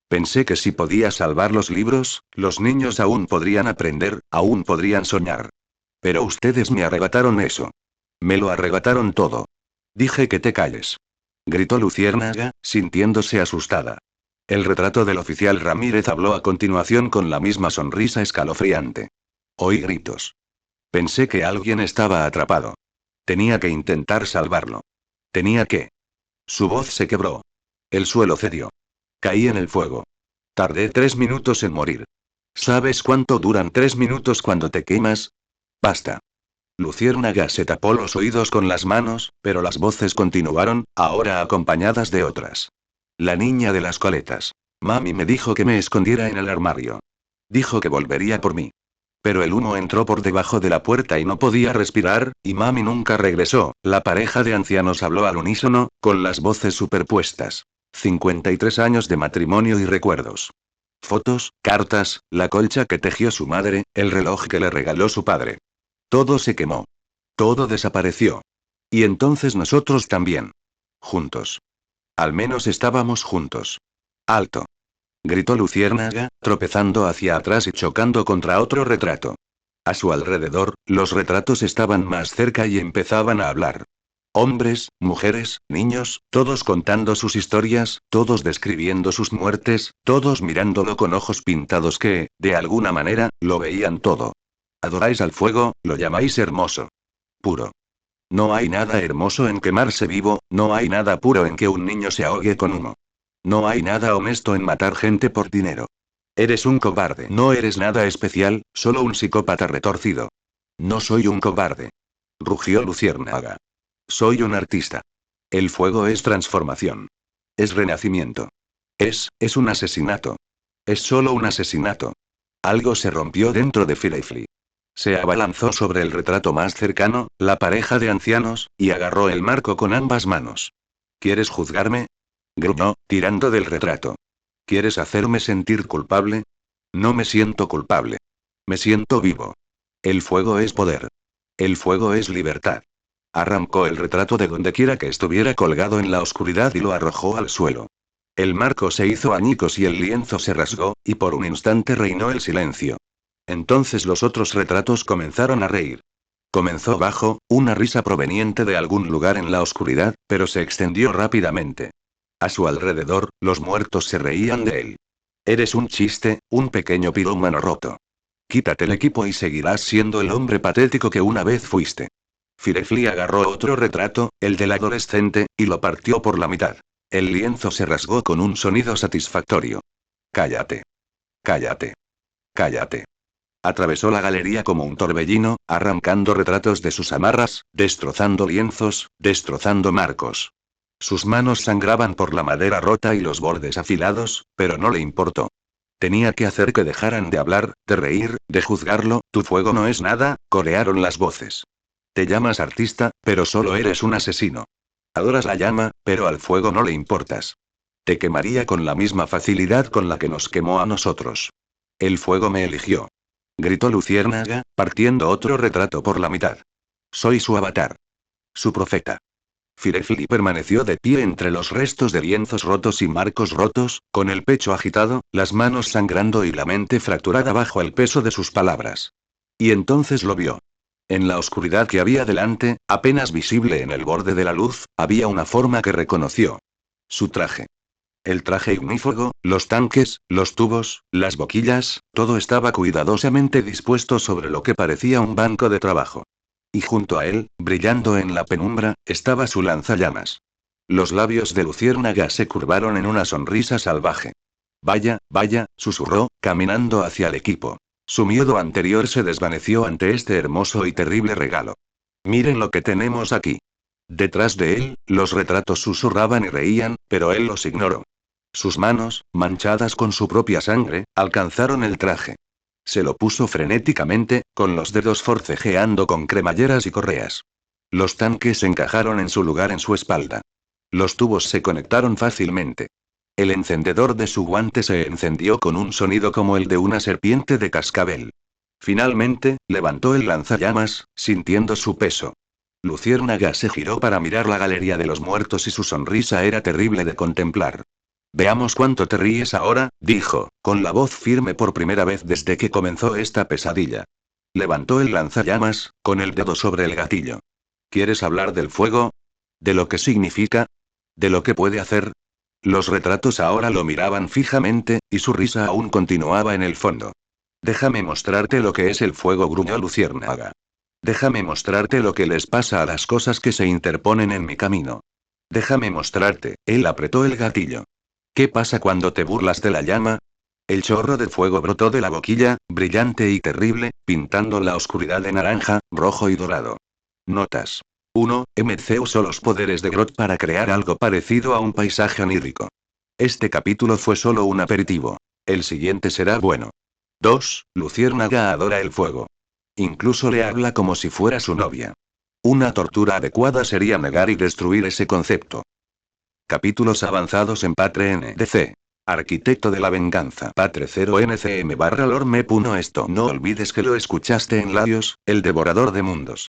A: Pensé que si podía salvar los libros, los niños aún podrían aprender, aún podrían soñar. Pero ustedes me arrebataron eso. Me lo arrebataron todo. Dije que te calles. Gritó Luciérnaga, sintiéndose asustada. El retrato del oficial Ramírez habló a continuación con la misma sonrisa escalofriante. Oí gritos. Pensé que alguien estaba atrapado. Tenía que intentar salvarlo. Tenía que. Su voz se quebró. El suelo cedió. Caí en el fuego. Tardé 3 minutos en morir. ¿Sabes cuánto duran 3 minutos cuando te quemas? Basta. Luciérnaga se tapó los oídos con las manos, pero las voces continuaron, ahora acompañadas de otras. La niña de las coletas. Mami me dijo que me escondiera en el armario. Dijo que volvería por mí. Pero el humo entró por debajo de la puerta y no podía respirar, y mami nunca regresó. La pareja de ancianos habló al unísono, con las voces superpuestas. 53 años de matrimonio y recuerdos. Fotos, cartas, la colcha que tejió su madre, el reloj que le regaló su padre. Todo se quemó. Todo desapareció. Y entonces nosotros también. Juntos. Al menos estábamos juntos. Alto. Gritó Luciérnaga, tropezando hacia atrás y chocando contra otro retrato. A su alrededor, los retratos estaban más cerca y empezaban a hablar. Hombres, mujeres, niños, todos contando sus historias, todos describiendo sus muertes, todos mirándolo con ojos pintados que, de alguna manera, lo veían todo. Adoráis al fuego, lo llamáis hermoso. Puro. No hay nada hermoso en quemarse vivo, no hay nada puro en que un niño se ahogue con humo. No hay nada honesto en matar gente por dinero. Eres un cobarde. No eres nada especial, solo un psicópata retorcido. No soy un cobarde. Rugió Luciérnaga. Soy un artista. El fuego es transformación. Es renacimiento. Es un asesinato. Es solo un asesinato. Algo se rompió dentro de Firefly. Se abalanzó sobre el retrato más cercano, la pareja de ancianos, y agarró el marco con ambas manos. ¿Quieres juzgarme?, gruñó, tirando del retrato. ¿Quieres hacerme sentir culpable? No me siento culpable. Me siento vivo. El fuego es poder. El fuego es libertad. Arrancó el retrato de donde quiera que estuviera colgado en la oscuridad y lo arrojó al suelo. El marco se hizo añicos y el lienzo se rasgó, y por un instante reinó el silencio. Entonces los otros retratos comenzaron a reír. Comenzó bajo, una risa proveniente de algún lugar en la oscuridad, pero se extendió rápidamente. A su alrededor, los muertos se reían de él. Eres un chiste, un pequeño pirómano roto. Quítate el equipo y seguirás siendo el hombre patético que una vez fuiste. Firefly agarró otro retrato, el del adolescente, y lo partió por la mitad. El lienzo se rasgó con un sonido satisfactorio. Cállate. Cállate. Cállate. Atravesó la galería como un torbellino, arrancando retratos de sus amarras, destrozando lienzos, destrozando marcos. Sus manos sangraban por la madera rota y los bordes afilados, pero no le importó. Tenía que hacer que dejaran de hablar, de reír, de juzgarlo. Tu fuego no es nada, corearon las voces. Te llamas artista, pero solo eres un asesino. Adoras la llama, pero al fuego no le importas. Te quemaría con la misma facilidad con la que nos quemó a nosotros. El fuego me eligió. Gritó Luciérnaga, partiendo otro retrato por la mitad. Soy su avatar. Su profeta. Firefly permaneció de pie entre los restos de lienzos rotos y marcos rotos, con el pecho agitado, las manos sangrando y la mente fracturada bajo el peso de sus palabras. Y entonces lo vio. En la oscuridad que había delante, apenas visible en el borde de la luz, había una forma que reconoció. Su traje. El traje ignífugo, los tanques, los tubos, las boquillas, todo estaba cuidadosamente dispuesto sobre lo que parecía un banco de trabajo. Y junto a él, brillando en la penumbra, estaba su lanzallamas. Los labios de Luciérnaga se curvaron en una sonrisa salvaje. Vaya, vaya, susurró, caminando hacia el equipo. Su miedo anterior se desvaneció ante este hermoso y terrible regalo. Miren lo que tenemos aquí. Detrás de él, los retratos susurraban y reían, pero él los ignoró. Sus manos, manchadas con su propia sangre, alcanzaron el traje. Se lo puso frenéticamente, con los dedos forcejeando con cremalleras y correas. Los tanques encajaron en su lugar en su espalda. Los tubos se conectaron fácilmente. El encendedor de su guante se encendió con un sonido como el de una serpiente de cascabel. Finalmente, levantó el lanzallamas, sintiendo su peso. Luciérnaga se giró para mirar la galería de los muertos y su sonrisa era terrible de contemplar. Veamos cuánto te ríes ahora, dijo, con la voz firme por primera vez desde que comenzó esta pesadilla. Levantó el lanzallamas, con el dedo sobre el gatillo. ¿Quieres hablar del fuego? ¿De lo que significa? ¿De lo que puede hacer? Los retratos ahora lo miraban fijamente, y su risa aún continuaba en el fondo. Déjame mostrarte lo que es el fuego, gruñó Luciérnaga. Déjame mostrarte lo que les pasa a las cosas que se interponen en mi camino. Déjame mostrarte, él apretó el gatillo. ¿Qué pasa cuando te burlas de la llama? El chorro de fuego brotó de la boquilla, brillante y terrible, pintando la oscuridad de naranja, rojo y dorado. Notas. 1. MCU usó los poderes de Grodd para crear algo parecido a un paisaje onírico. Este capítulo fue solo un aperitivo. El siguiente será bueno. 2. Luciérnaga adora el fuego. Incluso le habla como si fuera su novia. Una tortura adecuada sería negar y destruir ese concepto. Capítulos avanzados en Patre NDC. Arquitecto de la venganza. Patre 0 NCM /lorme. Esto no olvides que lo escuchaste en Larios, el devorador de mundos.